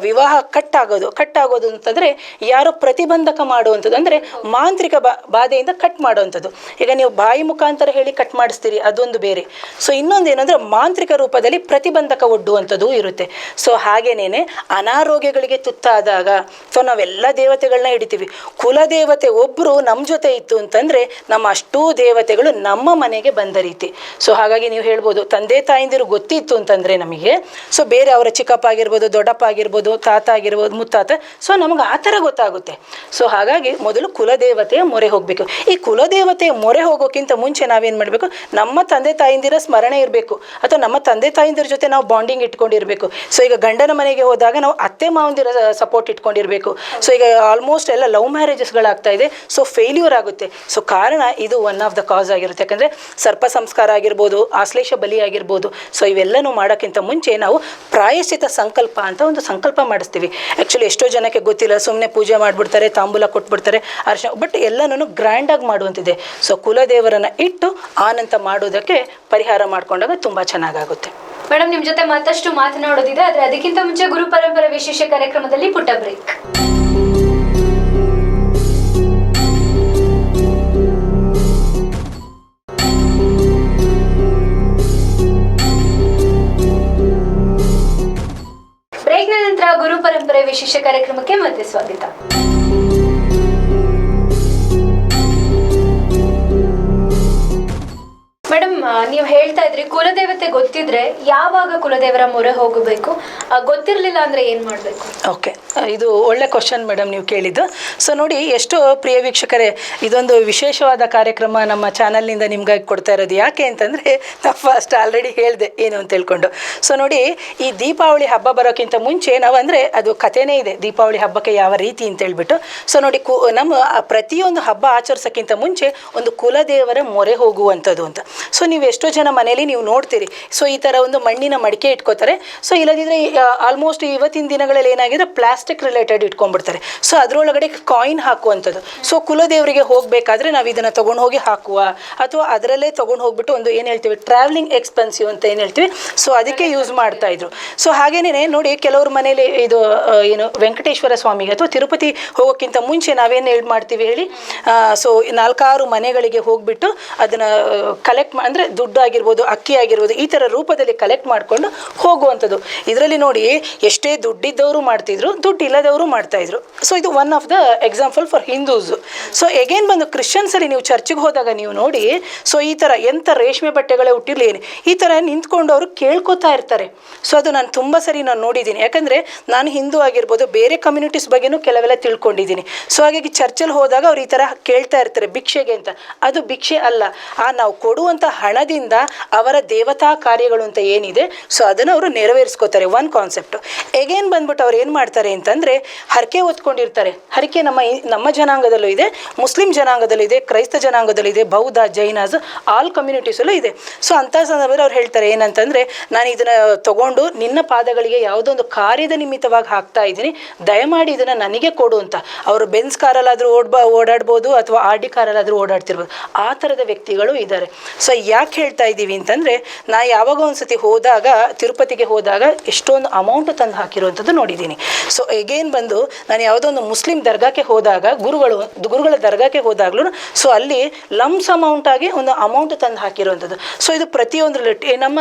ವಿವಾಹ ಕಟ್ಟಾಗೋದು ಅಂತಂದರೆ ಯಾರೋ ಪ್ರತಿಬಂಧಕ ಮಾಡುವಂಥದ್ದು, ಅಂದರೆ ಮಾಂತ್ರಿಕ ಬಾಧೆಯಿಂದ ಕಟ್ ಮಾಡುವಂಥದ್ದು. ಈಗ ನೀವು ಬಾಯಿ ಮುಖಾಂತರ ಹೇಳಿ ಕಟ್ ಮಾಡಿಸ್ತೀರಿ, ಅದೊಂದು ಬೇರೆ. ಸೊ ಇನ್ನೊಂದು ಏನಂದರೆ ಮಾಂತ್ರಿಕ ರೂಪದಲ್ಲಿ ಪ್ರತಿಬಂಧಕ ಒಡ್ಡುವಂಥದ್ದು ಇರುತ್ತೆ. ಸೊ ಹಾಗೇನೇನೆ ಅನಾರೋಗ್ಯಗಳಿಗೆ ತುತ್ತಾದಾಗ ಸೊ ನಾವೆಲ್ಲ ದೇವತೆಗಳನ್ನ ಹಿಡಿತೀವಿ. ಕುಲದೇವತೆ ಒಬ್ಬರು ನಮ್ಮ ಜೊತೆ ಇತ್ತು ಅಂತಂದರೆ ನಮ್ಮ ಅಷ್ಟೂ ದೇವತೆಗಳು ನಮ್ಮ ಮನೆಗೆ ಬಂದ ರೀತಿ. ಸೊ ಹಾಗಾಗಿ ನೀವು ಹೇಳ್ಬೋದು ತಂದೆ ತಾಯಿಂದಿರು ಗೊತ್ತಿತ್ತು ಅಂತಂದರೆ ನಮಗೆ, ಸೊ ಬೇರೆ ಅವರ ಚಿಕ್ಕಪ್ಪ ಆಗಿರ್ಬೋದು, ದೊಡ್ಡಪ್ಪ ಆಗಿರ್ಬೋದು, ತಾತ ಆಗಿರ್ಬೋದು, ಮುತ್ತಾತ, ಸೊ ನಮಗೆ ಆ ಥರ ಗೊತ್ತಾಗುತ್ತೆ. ಸೊ ಹಾಗಾಗಿ ಮೊದಲು ಕುಲದೇವತೆಯ ಮೊರೆ ಹೋಗಬೇಕು. ಈ ಕುಲದೇವತೆಯ ಮೊರೆ ಹೋಗೋಕ್ಕಿಂತ ಮುಂಚೆ ನಾವೇನು ಮಾಡಬೇಕು, ನಮ್ಮ ತಂದೆ ತಾಯಿಂದಿರ ಸ್ಮರಣೆ ಇರಬೇಕು, ಅಥವಾ ನಮ್ಮ ತಂದೆ ತಾಯಿಂದಿರ ಜೊತೆ ನಾವು ಬಾಂಡಿಂಗ್ ಇಟ್ಕೊಂಡಿರಬೇಕು. ಸೊ ಈಗ ಗಂಡನ ಮನೆಗೆ ಹೋದಾಗ ನಾವು ಅತ್ತೆ ಮಾವಂದಿರ ಸಪೋರ್ಟ್ ಇಟ್ಕೊಂಡಿರಬೇಕು. ಸೊ ಈಗ ಆಲ್ಮೋಸ್ಟ್ ಎಲ್ಲ ಲವ್ ಮ್ಯಾರೇಜಸ್ಗಳಾಗ್ತಾ ಇದೆ. ಸೊ ಫೇಲ್ಯೂರ್ ಆಗುತ್ತೆ. ಸೊ ಕಾರಣ ಇದು ಒನ್ ಆಫ್ ದ ಕಾಸ್ ಆಗಿರುತ್ತೆ. ಯಾಕಂದರೆ ಸರ್ಪ ಸಂಸ್ಕಾರ ಆಗಿರ್ಬೋದು, ಆಶ್ಲೇಷ ಬಲಿ ಆಗಿರ್ಬೋದು. ಸೊ ಇವೆಲ್ಲನೂ ಮಾಡೋಕ್ಕಿಂತ ಮುಂಚೆ ನಾವು ಪ್ರಾಯಶ್ಚಿತ ಸಂಕಲ್ಪ ಅಂತ ಒಂದು ಸಂಕಲ್ಪ ಮಾಡಿಸ್ತೀವಿ. ಆ್ಯಕ್ಚುಲಿ ಎಷ್ಟೋ ಜನಕ್ಕೆ ಗೊತ್ತಿಲ್ಲ, ಸುಮ್ಮನೆ ಪೂಜೆ ಮಾಡಿಬಿಡ್ತಾರೆ, ತಾಂಬೂಲ ಕೊಟ್ಬಿಡ್ತಾರೆ, ಅರ್ಶಿನ, ಬಟ್ ಎಲ್ಲನೂ ಗ್ರ್ಯಾಂಡಾಗಿ ಮಾಡುವಂತಿದೆ. ಸೊ ಕುಲದೇವರನ್ನು ಇಟ್ಟು ಆನಂತ ಮಾಡೋದಕ್ಕೆ ಪರಿಹಾರ ಮಾಡಿಕೊಂಡಾಗ ತುಂಬ ಚೆನ್ನಾಗಾಗುತ್ತೆ. ಮೇಡಮ್, ನಿಮ್ಮ ಜೊತೆ ಮತ್ತಷ್ಟು ಮಾತನಾಡೋದಿದೆ, ಆದರೆ ಅದಕ್ಕಿಂತ ಮುಂಚೆ ಗುರು ಪರಂಪರೆ ವಿಶೇಷ ಕಾರ್ಯಕ್ರಮದಲ್ಲಿ ಪುಟ್ಟ ಬ್ರೇಕ್. ಬ್ರೇಕ್ನ ನಂತರ ಗುರು ಪರಂಪರೆ ವಿಶೇಷ ಕಾರ್ಯಕ್ರಮಕ್ಕೆ ಮತ್ತೆ ಸ್ವಾಗತ. ಮೇಡಮ್, ನೀವು ಹೇಳ್ತಾ ಇದ್ರಿ ಕುಲದೇವತೆ ಗೊತ್ತಿದ್ರೆ ಯಾವಾಗ ಕುಲದೇವರ ಮೊರೆ ಹೋಗಬೇಕು, ಗೊತ್ತಿರಲಿಲ್ಲ ಅಂದ್ರೆ ಏನ್ ಮಾಡಬೇಕು? ಓಕೆ, ಇದು ಒಳ್ಳೆ ಕ್ವಶನ್ ಮೇಡಮ್ ನೀವು ಕೇಳಿದ್ದು. ಸೊ ನೋಡಿ, ಎಷ್ಟೋ ಪ್ರಿಯ ವೀಕ್ಷಕರೇ, ಇದೊಂದು ವಿಶೇಷವಾದ ಕಾರ್ಯಕ್ರಮ ನಮ್ಮ ಚಾನಲ್ನಿಂದ ನಿಮ್ಗಾಗಿ ಕೊಡ್ತಾ ಇರೋದು. ಯಾಕೆ ಅಂತಂದರೆ ನಾವು ಫಸ್ಟ್ ಆಲ್ರೆಡಿ ಹೇಳಿದೆ ಏನು ಅಂತ ಹೇಳ್ಕೊಂಡು. ಸೊ ನೋಡಿ, ಈ ದೀಪಾವಳಿ ಹಬ್ಬ ಬರೋಕ್ಕಿಂತ ಮುಂಚೆ ನಾವು ಅಂದರೆ ಅದು ಕಥೆನೇ ಇದೆ ದೀಪಾವಳಿ ಹಬ್ಬಕ್ಕೆ ಯಾವ ರೀತಿ ಅಂತ ಹೇಳ್ಬಿಟ್ಟು. ಸೊ ನೋಡಿ, ನಮ್ಮ ಪ್ರತಿಯೊಂದು ಹಬ್ಬ ಆಚರಿಸೋಕ್ಕಿಂತ ಮುಂಚೆ ಒಂದು ಕುಲದೇವರ ಮೊರೆ ಹೋಗುವಂಥದ್ದು ಅಂತ. ಸೊ ನೀವು ಎಷ್ಟೋ ಜನ ಮನೇಲಿ ನೀವು ನೋಡ್ತೀರಿ, ಸೊ ಈ ಥರ ಒಂದು ಮಣ್ಣಿನ ಮಡಿಕೆ ಇಟ್ಕೋತಾರೆ. ಸೊ ಇಲ್ಲದಿದ್ದರೆ ಆಲ್ಮೋಸ್ಟ್ ಇವತ್ತಿನ ದಿನಗಳಲ್ಲಿ ಏನಾಗಿದೆ, ಪ್ಲಾಸ್ಟಿಕ್ ರಿಲೇಟೆಡ್ ಇಟ್ಕೊಂಡ್ಬಿಡ್ತಾರೆ. ಸೊ ಅದರೊಳಗಡೆ ಕಾಯಿನ್ ಹಾಕುವಂಥದ್ದು. ಸೊ ಕುಲದೇವರಿಗೆ ಹೋಗಬೇಕಾದ್ರೆ ನಾವು ಇದನ್ನು ತೊಗೊಂಡು ಹೋಗಿ ಹಾಕುವ, ಅಥವಾ ಅದರಲ್ಲೇ ತೊಗೊಂಡು ಹೋಗ್ಬಿಟ್ಟು ಒಂದು ಏನು ಹೇಳ್ತೀವಿ ಟ್ರಾವೆಲಿಂಗ್ ಎಕ್ಸ್ಪೆನ್ಸಿವ್ ಅಂತ ಏನು ಹೇಳ್ತೀವಿ, ಸೊ ಅದಕ್ಕೆ ಯೂಸ್ ಮಾಡ್ತಾ ಇದ್ರು. ಸೊ ಹಾಗೇನೇ ನೋಡಿ, ಕೆಲವ್ರ ಮನೇಲಿ ಇದು ಏನು ವೆಂಕಟೇಶ್ವರ ಸ್ವಾಮಿಗೆ ಅಥವಾ ತಿರುಪತಿ ಹೋಗೋಕ್ಕಿಂತ ಮುಂಚೆ ನಾವೇನು ಮಾಡ್ತೀವಿ ಹೇಳಿ, ಸೊ 4-6 ಮನೆಗಳಿಗೆ ಹೋಗ್ಬಿಟ್ಟು ಅದನ್ನು ಕಲೆಕ್ಟ್ ಅಂದರೆ ದುಡ್ಡು ಆಗಿರ್ಬೋದು, ಅಕ್ಕಿ ಆಗಿರ್ಬೋದು, ಈ ಥರ ರೂಪದಲ್ಲಿ ಕಲೆಕ್ಟ್ ಮಾಡಿಕೊಂಡು ಹೋಗುವಂಥದ್ದು. ಇದರಲ್ಲಿ ನೋಡಿ, ಎಷ್ಟೇ ದುಡ್ಡಿದ್ದವರು ಮಾಡ್ತಿದ್ರು, ದುಡ್ಡು ಇಲ್ಲದವರು ಮಾಡ್ತಾಯಿದ್ರು. ಸೊ ಇದು one of the example for Hindus. So again ಬಂದು ಕ್ರಿಶ್ಚಿಯನ್ಸಲ್ಲಿ ನೀವು ಚರ್ಚಿಗೆ ಹೋದಾಗ ನೀವು ನೋಡಿ, ಸೊ ಈ ಥರ ಎಂಥ ರೇಷ್ಮೆ ಬಟ್ಟೆಗಳೇ ಹುಟ್ಟಿರಲಿ, ಈ ಥರ ನಿಂತ್ಕೊಂಡು ಅವರು ಕೇಳ್ಕೊತಾ ಇರ್ತಾರೆ. ಸೊ ಅದು ನಾನು ತುಂಬ ಸರಿ ನಾನು ನೋಡಿದ್ದೀನಿ. ಯಾಕಂದರೆ ನಾನು ಹಿಂದೂ ಆಗಿರ್ಬೋದು, ಬೇರೆ ಕಮ್ಯುನಿಟೀಸ್ ಬಗ್ಗೆನೂ ಕೆಲವೆಲ್ಲ ತಿಳ್ಕೊಂಡಿದ್ದೀನಿ. ಸೊ ಹಾಗಾಗಿ ಚರ್ಚಲ್ಲಿ ಹೋದಾಗ ಅವ್ರು ಈ ಥರ ಕೇಳ್ತಾ ಇರ್ತಾರೆ ಭಿಕ್ಷೆಗೆ ಅಂತ. ಅದು ಭಿಕ್ಷೆ ಅಲ್ಲ, ನಾವು ಕೊಡುವಂಥ ಹಣದಿಂದ ಅವರ ದೇವತಾ ಕಾರ್ಯಗಳು ಅಂತ ಏನಿದೆ, ಸೊ ಅದನ್ನು ಅವರು ನೆರವೇರಿಸ್ಕೋತಾರೆ. One concept. ಎಗೇನ್ ಬಂದ್ಬಿಟ್ಟು ಅವ್ರು ಏನು ಮಾಡ್ತಾರೆ ಅಂತಂದರೆ, ಹರಕೆ ಹೊತ್ಕೊಂಡಿರ್ತಾರೆ. ಹರಕೆ ನಮ್ಮ ಜನಾಂಗದಲ್ಲೂ ಇದೆ, ಮುಸ್ಲಿಂ ಜನಾಂಗದಲ್ಲೂ ಇದೆ, ಕ್ರೈಸ್ತ ಜನಾಂಗದಲ್ಲೂ ಇದೆ, ಬೌದ್ಧ, ಜೈನಾಸ್, ಆಲ್ ಕಮ್ಯುನಿಟೀಸಲ್ಲೂ ಇದೆ. ಸೊ ಅಂಥ ಸಂದರ್ಭದಲ್ಲಿ ಅವ್ರು ಹೇಳ್ತಾರೆ ಏನಂತಂದರೆ, ನಾನು ಇದನ್ನು ತಗೊಂಡು ನಿನ್ನ ಪಾದಗಳಿಗೆ ಯಾವುದೋ ಒಂದು ಕಾರ್ಯದ ನಿಮಿತ್ತವಾಗಿ ಹಾಕ್ತಾ ಇದ್ದೀನಿ, ದಯಮಾಡಿ ಇದನ್ನು ನನಗೆ ಕೊಡು ಅಂತ. ಅವರು ಬೆನ್ಸ್ ಕಾರಲ್ಲಾದರೂ ಓಡಾಡ್ಬೋದು, ಅಥವಾ ಆರ್ ಡಿ ಕಾರಲ್ಲಾದರೂ ಓಡಾಡ್ತಿರ್ಬೋದು. ಆ ಥರದ ವ್ಯಕ್ತಿಗಳು ಇದ್ದಾರೆ. ಸೊ ಯಾಕೆ ಹೇಳ್ತಾ ಇದ್ದೀವಿ ಅಂತಂದರೆ, ನಾ ಯಾವಾಗ ಒಂದು ಸತಿ ಹೋದಾಗ, ತಿರುಪತಿಗೆ ಹೋದಾಗ ಎಷ್ಟೊಂದು ಅಮೌಂಟ್ ತಂದು ಹಾಕಿರುವಂಥದ್ದು ನೋಡಿದ್ದೀನಿ. ಸೊ ಎಗೇನ್ ಬಂದು ನಾನು ಯಾವುದೋ ಒಂದು ಮುಸ್ಲಿಂ ದರ್ಗಾಕ್ಕೆ ಹೋದಾಗ, ಗುರುಗಳ ದರ್ಗಾಕ್ಕೆ ಹೋದಾಗಲೂ ಸೊ ಅಲ್ಲಿ ಲಮ್ಸ್ ಅಮೌಂಟ್ ಆಗಿ ಒಂದು ಅಮೌಂಟ್ ತಂದು ಹಾಕಿರುವಂಥದ್ದು. ಸೊ ಇದು ನಮ್ಮ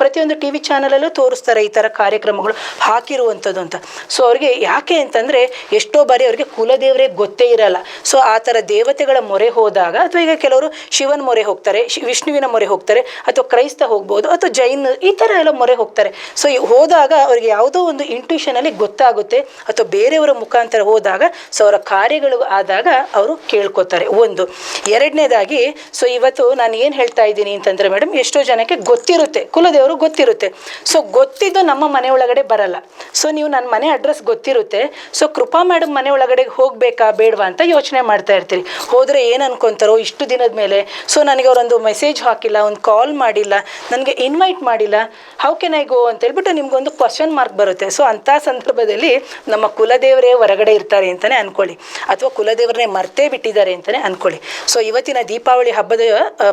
ಪ್ರತಿಯೊಂದು ಟಿ ವಿ ಚಾನಲಲ್ಲೂ ತೋರಿಸ್ತಾರೆ ಈ ಥರ ಕಾರ್ಯಕ್ರಮಗಳು ಹಾಕಿರುವಂಥದ್ದು ಅಂತ. ಸೊ ಅವ್ರಿಗೆ ಯಾಕೆ ಅಂತಂದರೆ, ಎಷ್ಟೋ ಬಾರಿ ಅವ್ರಿಗೆ ಕುಲದೇವರೇ ಗೊತ್ತೇ ಇರಲ್ಲ. ಸೊ ಆ ಥರ ದೇವತೆಗಳ ಮೊರೆ ಹೋದಾಗ, ಅಥವಾ ಈಗ ಕೆಲವರು ಶಿವನ ಮೊರೆ ಹೋಗ್ತಾರೆ, ವಿಷ್ಣುವಿನ ಮೊರೆ ಹೋಗ್ತಾರೆ, ಅಥವಾ ಕ್ರೈಸ್ತ ಹೋಗ್ಬೋದು, ಅಥವಾ ಜೈನ್, ಈ ಥರ ಎಲ್ಲ ಮೊರೆ ಹೋಗ್ತಾರೆ. ಸೊ ಹೋದಾಗ ಅವ್ರಿಗೆ ಯಾವುದೋ ಒಂದು ಇಂಟ್ಯೂಷನಲ್ಲಿ ಗೊತ್ತಾಗುತ್ತೆ, ಅಥವಾ ಬೇರೆಯವರ ಮುಖಾಂತರ ಹೋದಾಗ ಸೊ ಅವರ ಕಾರ್ಯಗಳು ಆದಾಗ ಅವರು ಕೇಳ್ಕೊತಾರೆ. ಒಂದು. ಎರಡನೇದಾಗಿ, ಸೊ ಇವತ್ತು ನಾನು ಏನು ಹೇಳ್ತಾ ಇದ್ದೀನಿ ಅಂತಂದರೆ ಮೇಡಮ್, ಎಷ್ಟೋ ಜನಕ್ಕೆ ಗೊತ್ತಿರುತ್ತೆ, ಕುಲದೇವರು ಗೊತ್ತಿರುತ್ತೆ. ಸೊ ಗೊತ್ತಿದ್ದು ನಮ್ಮ ಮನೆ ಒಳಗಡೆ ಬರಲ್ಲ. ಸೊ ನೀವು ನನ್ನ ಮನೆ ಅಡ್ರೆಸ್ ಗೊತ್ತಿರುತ್ತೆ, ಸೊ ಕೃಪಾ ಮೇಡಮ್ ಮನೆ ಒಳಗಡೆ ಹೋಗಬೇಕಾ ಬೇಡವಾ ಅಂತ ಯೋಚನೆ ಮಾಡ್ತಾ ಇರ್ತೀರಿ. ಹೋದರೆ ಏನು ಅನ್ಕೊತಾರೋ ಇಷ್ಟು ದಿನದ ಮೇಲೆ, ಸೊ ನನಗೆ ಅವರೊಂದು ಮೆಸೇಜ್ ಹಾಕಿಲ್ಲ, ಒಂದು ಕಾಲ್ ಮಾಡಿಲ್ಲ, ನನಗೆ ಇನ್ವೈಟ್ ಮಾಡಿಲ್ಲ, ಹೌ ಕೆನ್ ಐ ಗೋ ಅಂತ ಹೇಳ್ಬಿಟ್ಟು ನಿಮ್ಗೊಂದು ಕ್ವಶನ್ ಮಾರ್ಕ್ ಬರುತ್ತೆ. ಸೊ ಅಂಥ ಸಂದರ್ಭದಲ್ಲಿ ನಮ್ಮ ಕುಲದೇವರೇ ಹೊರಗಡೆ ಇರ್ತಾರೆ ಅಂತಲೇ ಅಂದ್ಕೊಳ್ಳಿ, ಅಥವಾ ಕುಲದೇವರನ್ನೇ ಮರ್ತೇ ಬಿಟ್ಟಿದ್ದಾರೆ ಅಂತಲೇ ಅಂದ್ಕೊಳ್ಳಿ. ಸೊ ಇವತ್ತಿನ ದೀಪಾವಳಿ ಹಬ್ಬದ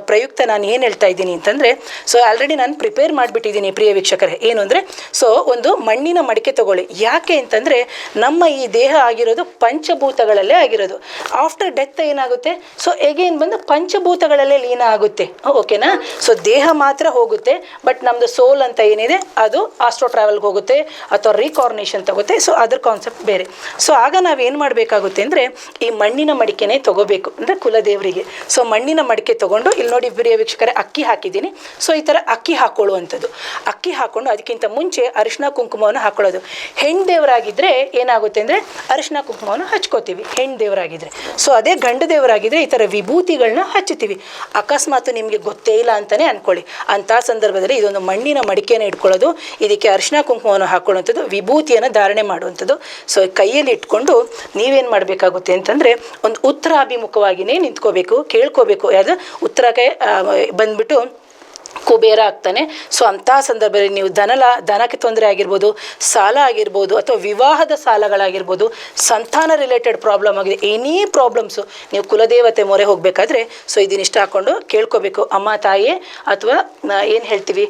ಪ್ರಯುಕ್ತ ನಾನು ಏನು ಹೇಳ್ತಾ ಇದ್ದೀನಿ ಅಂತಂದರೆ, ಸೊ ಆಲ್ರೆಡಿ ನಾನು ಪ್ರಿಪೇರ್ ಮಾಡಿಬಿಟ್ಟಿದ್ದೀನಿ ಪ್ರಿಯ ವೀಕ್ಷಕರೇ. ಏನು ಅಂದರೆ, ಸೊ ಒಂದು ಮಣ್ಣಿನ ಮಡಿಕೆ ತಗೊಳ್ಳಿ. ಯಾಕೆ ಅಂತಂದರೆ, ನಮ್ಮ ಈ ದೇಹ ಆಗಿರೋದು ಪಂಚಭೂತಗಳಲ್ಲೇ ಆಗಿರೋದು. ಆಫ್ಟರ್ ಡೆತ್ ಏನಾಗುತ್ತೆ, ಸೊ ಎಗೇನ್ ಬಂದು ಪಂಚಭೂತಗಳಲ್ಲೇ ಲೀನ ಆಗುತ್ತೆ. ಓಕೆ, ಓಕೆನಾ. ಸೊ ದೇಹ ಮಾತ್ರ ಹೋಗುತ್ತೆ, ಬಟ್ ನಮ್ಮದು ಸೋಲ್ ಅಂತ ಏನಿದೆ ಅದು ಆಸ್ಟ್ರೋ ಟ್ರಾವೆಲ್ಗೆ ಹೋಗುತ್ತೆ ಅಥವಾ ರೀಕಾರ್ನೇಷನ್ ತಗುತ್ತೆ. ಸೊ ಅದ್ರ ಕಾನ್ಸೆಪ್ಟ್ ಬೇರೆ. ಸೊ ಆಗ ನಾವೇನು ಮಾಡಬೇಕಾಗುತ್ತೆ ಅಂದರೆ ಈ ಮಣ್ಣಿನ ಮಡಿಕೆನೇ ತಗೋಬೇಕು, ಅಂದರೆ ಕುಲದೇವರಿಗೆ. ಸೊ ಮಣ್ಣಿನ ಮಡಿಕೆ ತೊಗೊಂಡು ಇಲ್ಲಿ ನೋಡಿ ಪ್ರಿಯ ವೀಕ್ಷಕರೇ, ಅಕ್ಕಿ ಹಾಕಿದ್ದೀನಿ. ಸೊ ಈ ಥರ ಅಕ್ಕಿ ಹಾಕೊಳ್ಳುವಂಥದ್ದು. ಅಕ್ಕಿ ಹಾಕ್ಕೊಂಡು ಅದಕ್ಕಿಂತ ಮುಂಚೆ ಅರಿಶಿನ ಕುಂಕುಮವನ್ನು ಹಾಕೊಳ್ಳೋದು. ಹೆಣ್ಣು ದೇವರಾಗಿದ್ದರೆ ಏನಾಗುತ್ತೆ ಅಂದರೆ ಅರಿಶಿನ ಕುಂಕುಮವನ್ನು ಹಚ್ಕೋತೀವಿ ಹೆಣ್ಣು ದೇವರಾಗಿದ್ದರೆ. ಸೊ ಅದೇ ಗಂಡು ದೇವರಾಗಿದ್ದರೆ ಈ ಥರ ವಿಭೂತಿಗಳನ್ನ ಹಚ್ಚುತ್ತೀವಿ. ಅಕಸ್ಮಾತ್ ನಿಮಗೆ ಗೊತ್ತೇ ಇಲ್ಲ ಅಂತಲೇ ಅಂದ್ಕೊಳ್ಳಿ, ಅಂಥ ಸಂದರ್ಭದಲ್ಲಿ ಇದೊಂದು ಮಣ್ಣಿನ ಮಡಿಕೆಯನ್ನು ಇಟ್ಕೊಳ್ಳೋದು, ಇದಕ್ಕೆ ಅರಿಶಿನ ಕುಂಕುಮವನ್ನು ಹಾಕೊಳ್ಳುವಂಥದ್ದು, ವಿಭೂತಿಯನ್ನು ಧಾರಣೆ ಮಾಡುವಂಥದ್ದು. ಸೊ ಕೈಯಲ್ಲಿ ಇಟ್ಕೊಂಡು ನೀವೇನು ಮಾಡಬೇಕಾಗುತ್ತೆ ಅಂತಂದರೆ ಒಂದು ಉತ್ತರಾಭಿಮುಖವಾಗಿಯೇ ನಿಂತ್ಕೋಬೇಕು, ಕೇಳ್ಕೋಬೇಕು. ಯಾವುದು ಉತ್ತರಕ್ಕೆ ಬಂದ್ಬಿಟ್ಟು ಕುಬೇರ ಆಗ್ತಾನೆ. ಸೊ ಅಂಥ ಸಂದರ್ಭದಲ್ಲಿ ನೀವು ದನಕ್ಕೆ ತೊಂದರೆ ಆಗಿರ್ಬೋದು, ಸಾಲ ಆಗಿರ್ಬೋದು, ಅಥವಾ ವಿವಾಹದ ಸಾಲಗಳಾಗಿರ್ಬೋದು, ಸಂತಾನ ರಿಲೇಟೆಡ್ ಪ್ರಾಬ್ಲಮ್ ಆಗಿದೆ, ಎನಿ ಪ್ರಾಬ್ಲಮ್ಸು, ನೀವು ಕುಲದೇವತೆ ಮೊರೆ ಹೋಗಬೇಕಾದ್ರೆ ಸೊ ಇದನ್ನಿಷ್ಟ ಹಾಕ್ಕೊಂಡು ಕೇಳ್ಕೋಬೇಕು. ಅಮ್ಮ ತಾಯಿಯೇ ಅಥವಾ ಏನು ಹೇಳ್ತೀವಿ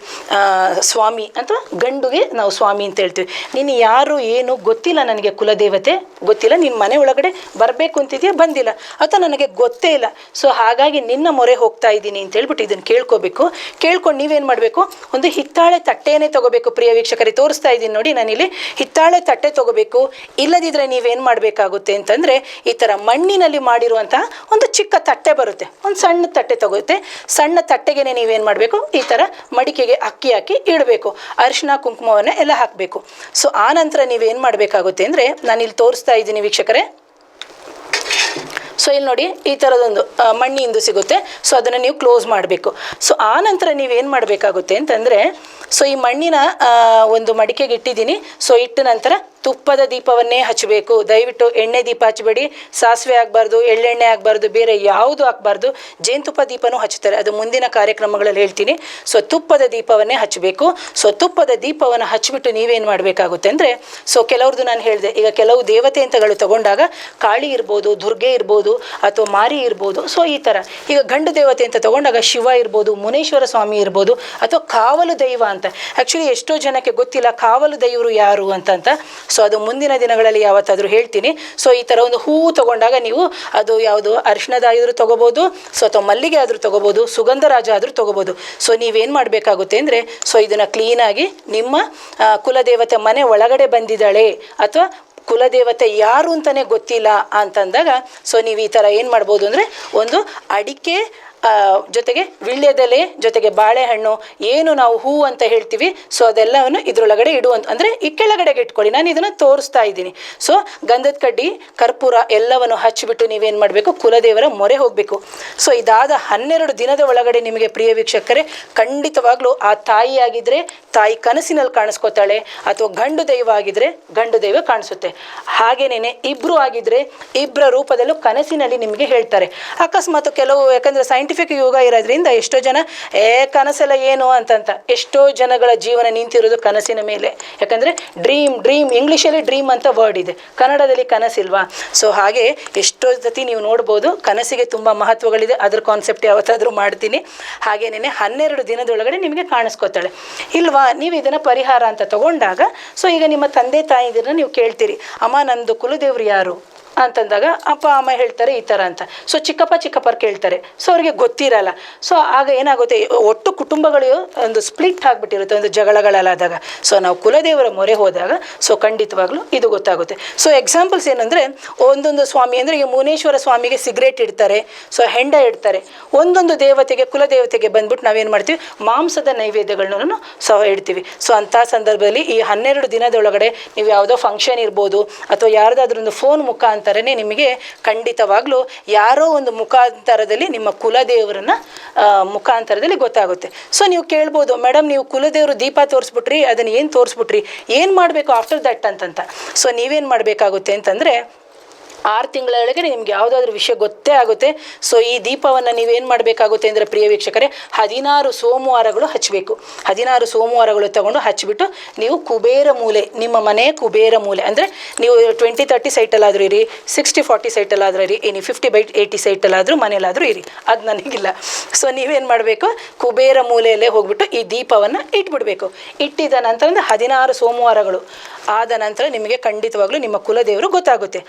ಸ್ವಾಮಿ, ಅಥವಾ ಗಂಡುಗೆ ನಾವು ಸ್ವಾಮಿ ಅಂತ ಹೇಳ್ತೀವಿ. ನೀನು ಯಾರು ಏನು ಗೊತ್ತಿಲ್ಲ, ನನಗೆ ಕುಲದೇವತೆ ಗೊತ್ತಿಲ್ಲ, ನಿನ್ನ ಮನೆ ಒಳಗಡೆ ಬರಬೇಕು ಅಂತಿದೆಯಾ, ಬಂದಿಲ್ಲ, ಅಥವಾ ನನಗೆ ಗೊತ್ತೇ ಇಲ್ಲ, ಸೊ ಹಾಗಾಗಿ ನಿನ್ನ ಮೊರೆ ಹೋಗ್ತಾ ಇದ್ದೀನಿ ಅಂತ ಹೇಳ್ಬಿಟ್ಟು ಇದನ್ನು ಕೇಳ್ಕೋಬೇಕು. ಕೇಳ್ಕೊಂಡು ನೀವೇನು ಮಾಡಬೇಕು, ಒಂದು ಹಿತ್ತಾಳೆ ತಟ್ಟೆನೇ ತೊಗೋಬೇಕು. ಪ್ರಿಯ ವೀಕ್ಷಕರಿಗೆ ತೋರಿಸ್ತಾ ಇದ್ದೀನಿ ನೋಡಿ, ನಾನಿಲ್ಲಿ ಹಿತ್ತಾಳೆ ತಟ್ಟೆ ತೊಗೋಬೇಕು. ಇಲ್ಲದಿದ್ದರೆ ನೀವೇನು ಮಾಡಬೇಕಾಗುತ್ತೆ ಅಂತಂದರೆ ಈ ಥರ ಮಣ್ಣಿನಲ್ಲಿ ಮಾಡಿರುವಂತಹ ಒಂದು ಚಿಕ್ಕ ತಟ್ಟೆ ಬರುತ್ತೆ, ಒಂದು ಸಣ್ಣ ತಟ್ಟೆ ತಗೋತ್ತೆ. ಸಣ್ಣ ತಟ್ಟೆಗೆ ನೀವೇನು ಮಾಡಬೇಕು, ಈ ಥರ ಮಡಿಕೆಗೆ ಅಕ್ಕಿ ಹಾಕಿ ಇಡಬೇಕು, ಅರಿಶಿನ ಕುಂಕುಮವನ್ನು ಎಲ್ಲ ಹಾಕಬೇಕು. ಸೊ ಆ ನಂತರ ನೀವೇನು ಮಾಡಬೇಕಾಗುತ್ತೆ ಅಂದರೆ ನಾನಿಲ್ಲಿ ತೋರಿಸ್ತಾ ಇದ್ದೀನಿ ವೀಕ್ಷಕರೇ. ಸೊ ಇಲ್ಲಿ ನೋಡಿ ಈ ಥರದೊಂದು ಮಣ್ಣಿಂದು ಸಿಗುತ್ತೆ. ಸೊ ಅದನ್ನು ನೀವು ಕ್ಲೋಸ್ ಮಾಡಬೇಕು. ಸೊ ಆ ನಂತರ ನೀವೇನು ಮಾಡಬೇಕಾಗುತ್ತೆ ಅಂತಂದರೆ ಸೊ ಈ ಮಣ್ಣಿನ ಒಂದು ಮಡಿಕೆಗೆ ಇಟ್ಟಿದ್ದೀನಿ. ಸೊ ಇಟ್ಟ ನಂತರ ತುಪ್ಪದ ದೀಪವನ್ನೇ ಹಚ್ಚಬೇಕು. ದಯವಿಟ್ಟು ಎಣ್ಣೆ ದೀಪ ಹಚ್ಚಬೇಡಿ, ಸಾಸಿವೆ ಆಗಬಾರ್ದು, ಎಳ್ಳೆಣ್ಣೆ ಆಗಬಾರ್ದು, ಬೇರೆ ಯಾವುದು ಹಾಕಬಾರ್ದು. ಜೇನುತುಪ್ಪ ದೀಪನೂ ಹಚ್ತಾರೆ, ಅದು ಮುಂದಿನ ಕಾರ್ಯಕ್ರಮಗಳಲ್ಲಿ ಹೇಳ್ತೀನಿ. ಸೊ ತುಪ್ಪದ ದೀಪವನ್ನೇ ಹಚ್ಚಬೇಕು. ಸೊ ತುಪ್ಪದ ದೀಪವನ್ನು ಹಚ್ಚಿಬಿಟ್ಟು ನೀವೇನು ಮಾಡಬೇಕಾಗುತ್ತೆ ಅಂದರೆ ಸೊ ಕೆಲವ್ರದ್ದು ನಾನು ಹೇಳಿದೆ, ಈಗ ಕೆಲವು ದೇವತೆ ಅಂತಗಳು ತಗೊಂಡಾಗ ಕಾಳಿ ಇರ್ಬೋದು, ದುರ್ಗೆ ಇರ್ಬೋದು, ಅಥವಾ ಮಾರಿ ಇರ್ಬೋದು. ಸೊ ಈ ಥರ ಈಗ ಗಂಡು ದೇವತೆ ಅಂತ ತಗೊಂಡಾಗ ಶಿವ ಇರ್ಬೋದು, ಮುನೇಶ್ವರ ಸ್ವಾಮಿ ಇರ್ಬೋದು, ಅಥವಾ ಕಾವಲು ದೈವ ಅಂತ. ಆ್ಯಕ್ಚುಲಿ ಎಷ್ಟೋ ಜನಕ್ಕೆ ಗೊತ್ತಿಲ್ಲ ಕಾವಲು ದೈವರು ಯಾರು ಅಂತ. ಸೊ ಅದು ಮುಂದಿನ ದಿನಗಳಲ್ಲಿ ಯಾವತ್ತಾದರೂ ಹೇಳ್ತೀನಿ. ಸೊ ಈ ಥರ ಒಂದು ಹೂವು ತೊಗೊಂಡಾಗ ನೀವು ಅದು ಯಾವುದು ಅರಿಶಿಣದ ಆದರೂ ತೊಗೋಬೋದು, ಸೊ ಅಥವಾ ಮಲ್ಲಿಗೆ ಆದರೂ ತೊಗೋಬೋದು, ಸುಗಂಧರಾಜ ಆದರೂ ತೊಗೋಬೋದು. ಸೊ ನೀವೇನು ಮಾಡಬೇಕಾಗುತ್ತೆ ಅಂದರೆ ಸೊ ಇದನ್ನು ಕ್ಲೀನಾಗಿ ನಿಮ್ಮ ಕುಲದೇವತೆ ಮನೆ ಒಳಗಡೆ ಬಂದಿದ್ದಾಳೆ ಅಥವಾ ಕುಲದೇವತೆ ಯಾರು ಅಂತಲೇ ಗೊತ್ತಿಲ್ಲ ಅಂತಂದಾಗ ಸೊ ನೀವು ಈ ಥರ ಏನು ಮಾಡ್ಬೋದು ಅಂದರೆ ಒಂದು ಅಡಿಕೆ ಜೊತೆಗೆ ವೀಳ್ಯದೆಲೆ ಜೊತೆಗೆ ಬಾಳೆಹಣ್ಣು ಏನು ನಾವು ಹೂ ಅಂತ ಹೇಳ್ತೀವಿ, ಸೊ ಅದೆಲ್ಲವನ್ನು ಇದರೊಳಗಡೆ ಇಡುವಂತ, ಅಂದರೆ ಈ ಕೆಳಗಡೆಗೆ ಇಟ್ಕೊಳ್ಳಿ. ನಾನು ಇದನ್ನು ತೋರಿಸ್ತಾ ಇದ್ದೀನಿ. ಸೊ ಗಂಧದ ಕಡ್ಡಿ, ಕರ್ಪೂರ ಎಲ್ಲವನ್ನು ಹಚ್ಚಿಬಿಟ್ಟು ನೀವೇನು ಮಾಡಬೇಕು, ಕುಲದೇವರ ಮೊರೆ ಹೋಗಬೇಕು. ಸೊ ಇದಾದ 12 ದಿನದ ಒಳಗಡೆ ನಿಮಗೆ ಪ್ರಿಯ ವೀಕ್ಷಕರೇ ಖಂಡಿತವಾಗ್ಲೂ ಆ ತಾಯಿಯಾಗಿದ್ದರೆ ತಾಯಿ ಕನಸಿನಲ್ಲಿ ಕಾಣಿಸ್ಕೋತಾಳೆ, ಅಥವಾ ಗಂಡು ದೈವ ಆಗಿದ್ದರೆ ಗಂಡು ದೈವ ಕಾಣಿಸುತ್ತೆ. ಹಾಗೇನೇನೆ ಇಬ್ಬರು ಆಗಿದ್ದರೆ ಇಬ್ಬರ ರೂಪದಲ್ಲೂ ಕನಸಿನಲ್ಲಿ ನಿಮಗೆ ಹೇಳ್ತಾರೆ. ಅಕಸ್ಮಾತ್ ಕೆಲವು ಯಾಕಂದರೆ ಸೈಂಟಿಫಿಕ್ ಯೋಗ ಇರೋದ್ರಿಂದ ಎಷ್ಟೋ ಜನ ಕನಸೆಲ್ಲ ಏನು ಅಂತಂತ ಎಷ್ಟೋ ಜನಗಳ ಜೀವನ ನಿಂತಿರೋದು ಕನಸಿನ ಮೇಲೆ. ಯಾಕಂದರೆ ಡ್ರೀಮ್ ಇಂಗ್ಲೀಷಲ್ಲಿ ಡ್ರೀಮ್ ಅಂತ ವರ್ಡ್ ಇದೆ, ಕನ್ನಡದಲ್ಲಿ ಕನಸಿಲ್ವಾ. ಸೊ ಹಾಗೆ ಎಷ್ಟೋ ಸತಿ ನೀವು ನೋಡ್ಬೋದು ಕನಸಿಗೆ ತುಂಬ ಮಹತ್ವಗಳಿದೆ. ಅದ್ರ ಕಾನ್ಸೆಪ್ಟ್ ಯಾವತ್ತಾದರೂ ಮಾಡ್ತೀನಿ. ಹಾಗೇನೇ 12 ದಿನದೊಳಗಡೆ ನಿಮಗೆ ಕಾಣಿಸ್ಕೋತಾಳೆ ಇಲ್ವಾ. ನೀವು ಇದನ್ನು ಪರಿಹಾರ ಅಂತ ತಗೊಂಡಾಗ ಸೊ ಈಗ ನಿಮ್ಮ ತಂದೆ ತಾಯಿದಿರನ್ನ ನೀವು ಕೇಳ್ತೀರಿ, ಅಮ್ಮ ನಂದು ಕುಲದೇವ್ರು ಯಾರು ಅಂತಂದಾಗ ಅಪ್ಪ ಅಮ್ಮ ಹೇಳ್ತಾರೆ ಈ ಥರ ಅಂತ. ಸೊ ಚಿಕ್ಕಪ್ಪರು ಕೇಳ್ತಾರೆ, ಸೊ ಅವ್ರಿಗೆ ಗೊತ್ತಿರಲ್ಲ. ಸೊ ಆಗ ಏನಾಗುತ್ತೆ, ಒಟ್ಟು ಕುಟುಂಬಗಳು ಒಂದು ಸ್ಪ್ಲಿಟ್ ಆಗಿಬಿಟ್ಟಿರುತ್ತೆ ಒಂದು ಜಗಳಗಳಲ್ಲಾದಾಗ. ಸೊ ನಾವು ಕುಲದೇವರ ಮೊರೆ ಹೋದಾಗ ಸೊ ಖಂಡಿತವಾಗ್ಲೂ ಇದು ಗೊತ್ತಾಗುತ್ತೆ. ಸೊ ಎಕ್ಸಾಂಪಲ್ಸ್ ಏನಂದರೆ ಒಂದೊಂದು ಸ್ವಾಮಿ ಅಂದರೆ ಈಗ ಮುನೇಶ್ವರ ಸ್ವಾಮಿಗೆ ಸಿಗರೇಟ್ ಇಡ್ತಾರೆ, ಸೊ ಹೆಂಡ ಇಡ್ತಾರೆ. ಒಂದೊಂದು ದೇವತೆಗೆ ಕುಲದೇವತೆಗೆ ಬಂದ್ಬಿಟ್ಟು ನಾವೇನು ಮಾಡ್ತೀವಿ, ಮಾಂಸದ ನೈವೇದ್ಯಗಳನ್ನು ಸಹ ಇಡ್ತೀವಿ. ಸೊ ಅಂಥ ಸಂದರ್ಭದಲ್ಲಿ ಈ 12 ದಿನದೊಳಗಡೆ ನೀವು ಯಾವುದೋ ಫಂಕ್ಷನ್ ಇರ್ಬೋದು, ಅಥವಾ ಯಾರ್ದಾದ್ರೊಂದು ಫೋನ್ ಮುಖಾಂತರ ನಿಮಗೆ ಖಂಡಿತವಾಗ್ಲೂ ಯಾರೋ ಒಂದು ಮುಖಾಂತರದಲ್ಲಿ ನಿಮ್ಮ ಕುಲದೇವರನ್ನ ಮುಖಾಂತರದಲ್ಲಿ ಗೊತ್ತಾಗುತ್ತೆ. ಸೊ ನೀವು ಕೇಳ್ಬೋದು, ಮೇಡಮ್ ನೀವು ಕುಲದೇವರು ದೀಪ ತೋರಿಸ್ಬಿಟ್ರಿ, ಅದನ್ನು ಏನು ತೋರಿಸ್ಬಿಟ್ರಿ, ಏನು ಮಾಡಬೇಕು ಆಫ್ಟರ್ ದಟ್ ಅಂತಂತ. ಸೊ ನೀವೇನು ಮಾಡಬೇಕಾಗುತ್ತೆ ಅಂತಂದರೆ 6 ತಿಂಗಳೊಳಗೆ ನಿಮ್ಗೆ ಯಾವುದಾದ್ರೂ ವಿಷಯ ಗೊತ್ತೇ ಆಗುತ್ತೆ. ಸೊ ಈ ದೀಪವನ್ನು ನೀವೇನು ಮಾಡಬೇಕಾಗುತ್ತೆ ಅಂದರೆ ಪ್ರಿಯ ವೀಕ್ಷಕರೇ 16 ಸೋಮವಾರಗಳು ಹಚ್ಚಬೇಕು. 16 ಸೋಮವಾರಗಳು ತಗೊಂಡು ಹಚ್ಚಿಬಿಟ್ಟು ನೀವು ಕುಬೇರ ಮೂಲೆ, ನಿಮ್ಮ ಮನೆ ಕುಬೇರ ಮೂಲೆ ಅಂದರೆ ನೀವು 20-30 ಸೈಟಲ್ಲಾದರೂ ಇರಿ, 60-40 ಸೈಟಲ್ಲಾದರೂ ಇರಿ, ಇನ್ನು 50/80 ಸೈಟಲ್ಲಾದರೂ ಮನೇಲಾದರೂ ಇರಿ, ಅದು ನನಗಿಲ್ಲ. ಸೊ ನೀವೇನು ಮಾಡಬೇಕು, ಕುಬೇರ ಮೂಲೆಯಲ್ಲೇ ಹೋಗ್ಬಿಟ್ಟು ಈ ದೀಪವನ್ನು ಇಟ್ಬಿಡಬೇಕು. ಇಟ್ಟಿದ ನಂತರ 16 ಸೋಮವಾರಗಳು ಆದ ನಂತರ ನಿಮಗೆ ಖಂಡಿತವಾಗ್ಲೂ ನಿಮ್ಮ ಕುಲದೇವರು ಗೊತ್ತಾಗುತ್ತೆ.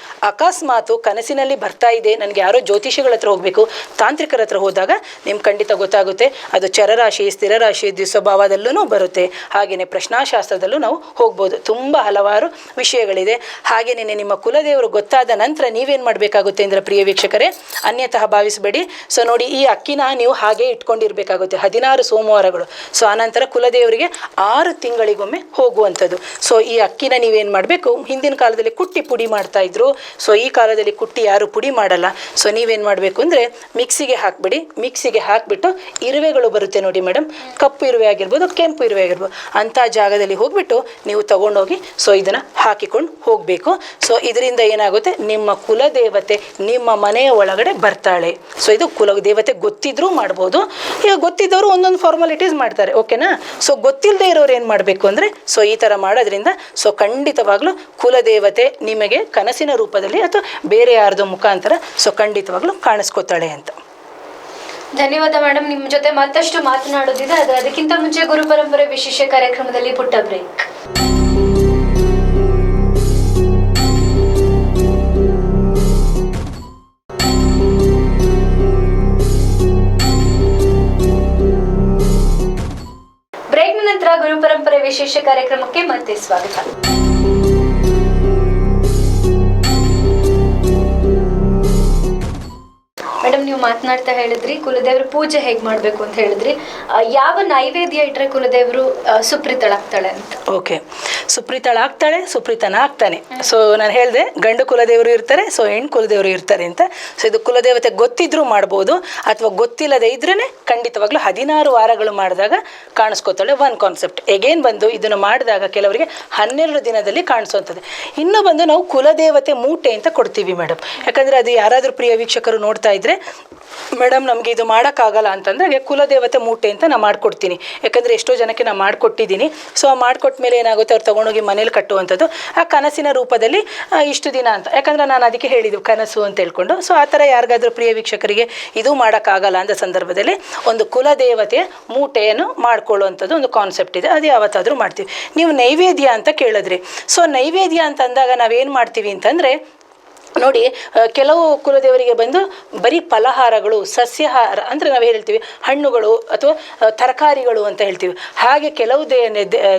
ಅಕಸ್ಮಾತ್ ಕನಸಿನಲ್ಲಿ ಬರ್ತಾ ಇದೆ, ನನಗೆ ಯಾರೋ ಜ್ಯೋತಿಷಿಗಳ ಹತ್ರ ಹೋಗಬೇಕು, ತಾಂತ್ರಿಕರ ಹತ್ರ ಹೋದಾಗ ನಿಮ್ಗೆ ಖಂಡಿತ ಗೊತ್ತಾಗುತ್ತೆ. ಅದು ಚರರಾಶಿ, ಸ್ಥಿರರಾಶಿ, ದ್ವಿಸ್ವಭಾವದಲ್ಲೂ ಬರುತ್ತೆ. ಹಾಗೆಯೇ ಪ್ರಶ್ನಾಶಾಸ್ತ್ರದಲ್ಲೂ ನಾವು ಹೋಗ್ಬೋದು. ತುಂಬ ಹಲವಾರು ವಿಷಯಗಳಿದೆ. ಹಾಗೆಯೇ ನಿಮ್ಮ ಕುಲದೇವರು ಗೊತ್ತಾದ ನಂತರ ನೀವೇನು ಮಾಡಬೇಕಾಗುತ್ತೆ ಅಂದರೆ ಪ್ರಿಯ ವೀಕ್ಷಕರೇ, ಅನ್ಯತಃ ಭಾವಿಸಬೇಡಿ. ಸೊ ನೋಡಿ, ಈ ಅಕ್ಕಿನ ನೀವು ಹಾಗೆ ಇಟ್ಕೊಂಡಿರಬೇಕಾಗುತ್ತೆ 16 ಸೋಮವಾರಗಳು. ಸೊ ಆನಂತರ ಕುಲದೇವರಿಗೆ 6 ತಿಂಗಳಿಗೊಮ್ಮೆ ಹೋಗುವಂಥದ್ದು. ಸೊ ಈ ಅಕ್ಕಿನ ನೀವೇನು ಮಾಡಬೇಕು, ಹಿಂದಿನ ಕಾಲದಲ್ಲಿ ಕುಟ್ಟಿ ಪುಡಿ ಮಾಡ್ತಾ ಇದ್ರು. ಸೊ ಈ ಕಾಲದಲ್ಲಿ ಕುಟ್ಟಿ ಯಾರು ಪುಡಿ ಮಾಡಲ್ಲ. ಸೊ ನೀವೇನು ಮಾಡಬೇಕು ಅಂದರೆ ಮಿಕ್ಸಿಗೆ ಹಾಕಿಬಿಡಿ. ಮಿಕ್ಸಿಗೆ ಹಾಕಿಬಿಟ್ಟು ಇರುವೆಗಳು ಬರುತ್ತೆ ನೋಡಿ ಮೇಡಮ್, ಕಪ್ಪು ಇರುವೆ ಆಗಿರ್ಬೋದು, ಕೆಂಪು ಇರುವೆ ಆಗಿರ್ಬೋದು, ಅಂಥ ಜಾಗದಲ್ಲಿ ಹೋಗ್ಬಿಟ್ಟು ನೀವು ತಗೊಂಡೋಗಿ ಸೊ ಇದನ್ನು ಹಾಕಿಕೊಂಡು ಹೋಗಬೇಕು. ಸೊ ಇದರಿಂದ ಏನಾಗುತ್ತೆ, ನಿಮ್ಮ ಕುಲದೇವತೆ ನಿಮ್ಮ ಮನೆಯ ಒಳಗಡೆ ಬರ್ತಾಳೆ. ಸೊ ಇದು ಕುಲದೇವತೆ ಗೊತ್ತಿದ್ರೂ ಮಾಡ್ಬೋದು. ಈಗ ಗೊತ್ತಿದ್ದವರು ಒಂದೊಂದು ಫಾರ್ಮಾಲಿಟೀಸ್ ಮಾಡ್ತಾರೆ, ಓಕೆನಾ. ಸೊ ಗೊತ್ತಿಲ್ಲದೆ ಇರೋರು ಏನು ಮಾಡಬೇಕು ಅಂದರೆ ಸೊ ಈ ಥರ ಮಾಡೋದ್ರಿಂದ ಸೊ ಖಂಡಿತವಾಗ್ಲೂ ಕುಲದೇವತೆ ನಿಮಗೆ ಕನಸಿನ ರೂಪದಲ್ಲಿ ಅಥವಾ ಬೇರೆ ಯಾರ್ದೋ ಮುಖಾಂತರ ಸೊ ಖಂಡಿತವಾಗ್ಲೂ ಕಾಣಿಸ್ಕೊತಾಳೆ ಅಂತ. ಧನ್ಯವಾದ ಮೇಡಮ್. ನಿಮ್ಮ ಜೊತೆ ಮತ್ತಷ್ಟು ಮಾತನಾಡೋದಿದೆ, ಅದಕ್ಕಿಂತ ಮುಂಚೆ ಗುರು ಪರಂಪರೆ ವಿಶೇಷ ಕಾರ್ಯಕ್ರಮದಲ್ಲಿ ಪುಟ್ಟ ಬ್ರೇಕ್. ಬ್ರೇಕ್ನ ನಂತರ ಗುರು ಪರಂಪರೆ ವಿಶೇಷ ಕಾರ್ಯಕ್ರಮಕ್ಕೆ ಮತ್ತೆ ಸ್ವಾಗತ. ಮೇಡಮ್, ನೀವು ಮಾತನಾಡ್ತಾ ಹೇಳಿದ್ರಿ ಕುಲದೇವ್ರ ಪೂಜೆ ಹೇಗೆ ಮಾಡಬೇಕು ಅಂತ ಹೇಳಿದ್ರಿ. ಯಾವ ನೈವೇದ್ಯ ಇಟ್ಟರೆ ಕುಲದೇವರು ಸುಪ್ರೀತಳಾಗ್ತಾಳೆ ಅಂತ? ಓಕೆ, ಸುಪ್ರೀತಳಾಗ್ತಾಳೆ, ಸುಪ್ರೀತನಾಗ್ತಾನೆ. ಸೊ ನಾನು ಹೇಳಿದೆ ಗಂಡು ಕುಲದೇವರು ಇರ್ತಾರೆ, ಸೊ ಹೆಣ್ಣು ಕುಲದೇವರು ಇರ್ತಾರೆ ಅಂತ. ಸೊ ಇದು ಕುಲದೇವತೆ ಗೊತ್ತಿದ್ರೂ ಮಾಡ್ಬೋದು, ಅಥವಾ ಗೊತ್ತಿಲ್ಲದೆ ಇದ್ರೇ ಖಂಡಿತವಾಗ್ಲೂ 16 ವಾರಗಳು ಮಾಡಿದಾಗ ಕಾಣಿಸ್ಕೋತಾಳೆ. One concept. ಎಗೇನ್ ಬಂದು ಇದನ್ನು ಮಾಡಿದಾಗ ಕೆಲವರಿಗೆ 12 ದಿನದಲ್ಲಿ ಕಾಣಿಸೋಂಥದ್ದು. ಇನ್ನು ಬಂದು ನಾವು ಕುಲದೇವತೆ ಮೂಟೆ ಅಂತ ಕೊಡ್ತೀವಿ ಮೇಡಮ್. ಯಾಕಂದರೆ ಅದು ಯಾರಾದರೂ ಪ್ರಿಯ ವೀಕ್ಷಕರು ನೋಡ್ತಾ ಇದ್ರೆ, ಮೇಡಮ್ ನಮಗೆ ಇದು ಮಾಡೋಕ್ಕಾಗಲ್ಲ ಅಂತಂದರೆ ಕುಲದೇವತೆ ಮೂಟೆ ಅಂತ ನಾನು ಮಾಡಿಕೊಡ್ತೀನಿ. ಯಾಕಂದರೆ ಎಷ್ಟೋ ಜನಕ್ಕೆ ನಾನು ಮಾಡಿಕೊಟ್ಟಿದ್ದೀನಿ. ಸೊ ಆ ಮಾಡಿಕೊಟ್ಟ ಮೇಲೆ ಏನಾಗುತ್ತೆ, ಅವ್ರು ತೊಗೊಂಡೋಗಿ ಮನೇಲಿ ಕಟ್ಟುವಂಥದ್ದು ಆ ಕನಸಿನ ರೂಪದಲ್ಲಿ ಇಷ್ಟು ದಿನ ಅಂತ. ಯಾಕಂದರೆ ನಾನು ಅದಕ್ಕೆ ಹೇಳಿದ್ದು ಕನಸು ಅಂತ ಹೇಳ್ಕೊಂಡು. ಸೊ ಆ ಥರ ಯಾರಿಗಾದ್ರೂ ಪ್ರಿಯ ವೀಕ್ಷಕರಿಗೆ ಇದು ಮಾಡೋಕ್ಕಾಗಲ್ಲ ಅಂದ ಸಂದರ್ಭದಲ್ಲಿ ಒಂದು ಕುಲದೇವತೆಯ ಮೂಟೆಯನ್ನು ಮಾಡ್ಕೊಳ್ಳುವಂಥದ್ದು ಒಂದು ಕಾನ್ಸೆಪ್ಟ್ ಇದೆ. ಅದು ಯಾವತ್ತಾದರೂ ಮಾಡ್ತೀವಿ. ನೀವು ನೈವೇದ್ಯ ಅಂತ ಕೇಳಿದ್ರಿ. ಸೊ ನೈವೇದ್ಯ ಅಂತ ಅಂದಾಗ ನಾವೇನು ಮಾಡ್ತೀವಿ ಅಂತಂದರೆ ನೋಡಿ, ಕೆಲವು ಕುಲದೇವರಿಗೆ ಬಂದು ಬರೀ ಫಲಹಾರಗಳು, ಸಸ್ಯಾಹಾರ ಅಂದರೆ ನಾವು ಹೇಳ್ತೀವಿ ಹಣ್ಣುಗಳು ಅಥವಾ ತರಕಾರಿಗಳು ಅಂತ ಹೇಳ್ತೀವಿ. ಹಾಗೆ ಕೆಲವು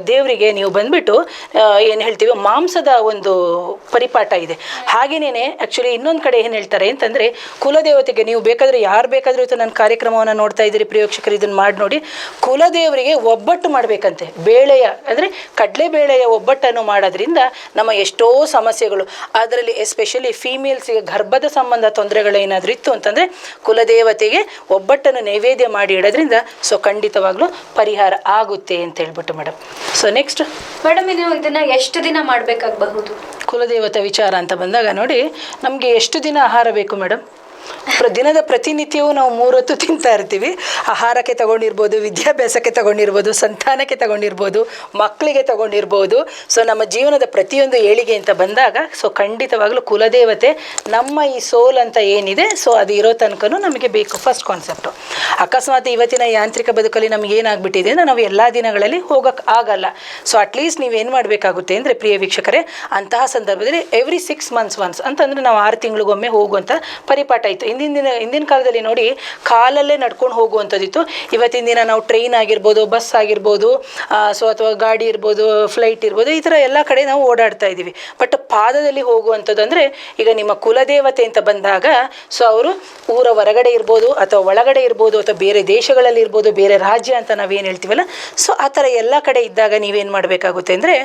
ದೇವರಿಗೆ ನೀವು ಬಂದುಬಿಟ್ಟು ಏನು ಹೇಳ್ತೀವಿ, ಮಾಂಸದ ಒಂದು ಪರಿಪಾಠ ಇದೆ. ಹಾಗೆಯೇ ಆ್ಯಕ್ಚುಲಿ ಇನ್ನೊಂದು ಕಡೆ ಏನು ಹೇಳ್ತಾರೆ ಅಂತಂದರೆ, ಕುಲದೇವತೆಗೆ ನೀವು ಬೇಕಾದರೆ ಯಾರು ಬೇಕಾದರೂ ಇವತ್ತು ನನ್ನ ಕಾರ್ಯಕ್ರಮವನ್ನು ನೋಡ್ತಾ ಇದ್ದೀರಿ ಪ್ರಿಯೋಕ್ಷಕರು, ಇದನ್ನು ಮಾಡಿ ನೋಡಿ. ಕುಲದೇವರಿಗೆ ಒಬ್ಬಟ್ಟು ಮಾಡಬೇಕಂತೆ, ಬೇಳೆಯ ಅಂದರೆ ಕಡಲೆಬೇಳೆಯ ಒಬ್ಬಟ್ಟನ್ನು ಮಾಡೋದ್ರಿಂದ ನಮ್ಮ ಎಷ್ಟೋ ಸಮಸ್ಯೆಗಳು, ಅದರಲ್ಲಿ ಎಸ್ಪೆಷಲಿ ಫೀಮೇಲ್ಸಿಗೆ ಗರ್ಭದ ಸಂಬಂಧ ತೊಂದರೆಗಳೇನಾದರೂ ಇತ್ತು ಅಂತಂದರೆ ಕುಲದೇವತೆಗೆ ಒಬ್ಬಟ್ಟನ್ನು ನೈವೇದ್ಯ ಮಾಡಿ ಇಡೋದ್ರಿಂದ ಸೊ ಖಂಡಿತವಾಗ್ಲೂ ಪರಿಹಾರ ಆಗುತ್ತೆ ಅಂತ ಹೇಳ್ಬಿಟ್ಟು ಮೇಡಮ್. ಸೊ ನೆಕ್ಸ್ಟ್ ಮೇಡಮ್, ನೀವು ಇದನ್ನು ಎಷ್ಟು ದಿನ ಮಾಡಬೇಕಾಗಬಹುದು? ಕುಲದೇವತೆ ವಿಚಾರ ಅಂತ ಬಂದಾಗ ನೋಡಿ, ನಮಗೆ ಎಷ್ಟು ದಿನ ಆಹಾರ ಬೇಕು ಮೇಡಮ್? ದಿನದ ಪ್ರತಿನಿತ್ಯವೂ ನಾವು 3 ಹೊತ್ತು ತಿಂತಾ ಇರ್ತೀವಿ. ಆಹಾರಕ್ಕೆ ತಗೊಂಡಿರ್ಬೋದು, ವಿದ್ಯಾಭ್ಯಾಸಕ್ಕೆ ತಗೊಂಡಿರ್ಬೋದು, ಸಂತಾನಕ್ಕೆ ತಗೊಂಡಿರ್ಬೋದು, ಮಕ್ಕಳಿಗೆ ತಗೊಂಡಿರ್ಬೋದು. ಸೊ ನಮ್ಮ ಜೀವನದ ಪ್ರತಿಯೊಂದು ಏಳಿಗೆ ಅಂತ ಬಂದಾಗ ಸೊ ಖಂಡಿತವಾಗ್ಲೂ ಕುಲದೇವತೆ ನಮ್ಮ ಈ ಸೋಲ್ ಅಂತ ಏನಿದೆ ಸೊ ಅದು ಇರೋ ತನಕನೂ ನಮಗೆ ಬೇಕು. First concept. ಅಕಸ್ಮಾತ್ ಇವತ್ತಿನ ಯಾಂತ್ರಿಕ ಬದುಕಲ್ಲಿ ನಮ್ಗೆ ಏನಾಗ್ಬಿಟ್ಟಿದೆ ಅಂದರೆ ನಾವು ಎಲ್ಲ ದಿನಗಳಲ್ಲಿ ಹೋಗೋಕ್ಕೆ ಆಗಲ್ಲ. ಸೊ ಅಟ್ಲೀಸ್ಟ್ ನೀವೇನು ಮಾಡಬೇಕಾಗುತ್ತೆ ಅಂದರೆ ಪ್ರಿಯ ವೀಕ್ಷಕರೇ, ಅಂತಹ ಸಂದರ್ಭದಲ್ಲಿ ಎವ್ರಿ 6 months ಒನ್ಸ್ ಅಂತಂದರೆ ನಾವು 6 ತಿಂಗಳಿಗೊಮ್ಮೆ ಹೋಗುವಂಥ ಪರಿಪಾಠ ಇತ್ತು. ಹಿಂದಿನ ಕಾಲದಲ್ಲಿ ನೋಡಿ ಕಾಲಲ್ಲೇ ನಡ್ಕೊಂಡು ಹೋಗುವಂಥದ್ದಿತ್ತು. ಇವತ್ತಿನ ದಿನ ನಾವು ಟ್ರೈನ್ ಆಗಿರ್ಬೋದು, ಬಸ್ ಆಗಿರ್ಬೋದು, ಸೊ ಅಥವಾ ಗಾಡಿ ಇರ್ಬೋದು, ಫ್ಲೈಟ್ ಇರ್ಬೋದು, ಈ ಥರ ಎಲ್ಲ ಕಡೆ ನಾವು ಓಡಾಡ್ತಾ ಇದ್ದೀವಿ. ಬಟ್ ಪಾದದಲ್ಲಿ ಹೋಗುವಂಥದ್ದು ಅಂದರೆ ಈಗ ನಿಮ್ಮ ಕುಲದೇವತೆ ಅಂತ ಬಂದಾಗ ಸೊ ಅವರು ಊರ ಹೊರಗಡೆ ಇರ್ಬೋದು ಅಥವಾ ಒಳಗಡೆ ಇರ್ಬೋದು ಅಥವಾ ಬೇರೆ ದೇಶಗಳಲ್ಲಿ ಇರ್ಬೋದು, ಬೇರೆ ರಾಜ್ಯ ಅಂತ ನಾವೇನು ಹೇಳ್ತೀವಲ್ಲ, ಸೊ ಆ ಥರ ಎಲ್ಲ ಕಡೆ ಇದ್ದಾಗ ನೀವೇನು ಮಾಡಬೇಕಾಗುತ್ತೆ ಅಂದರೆ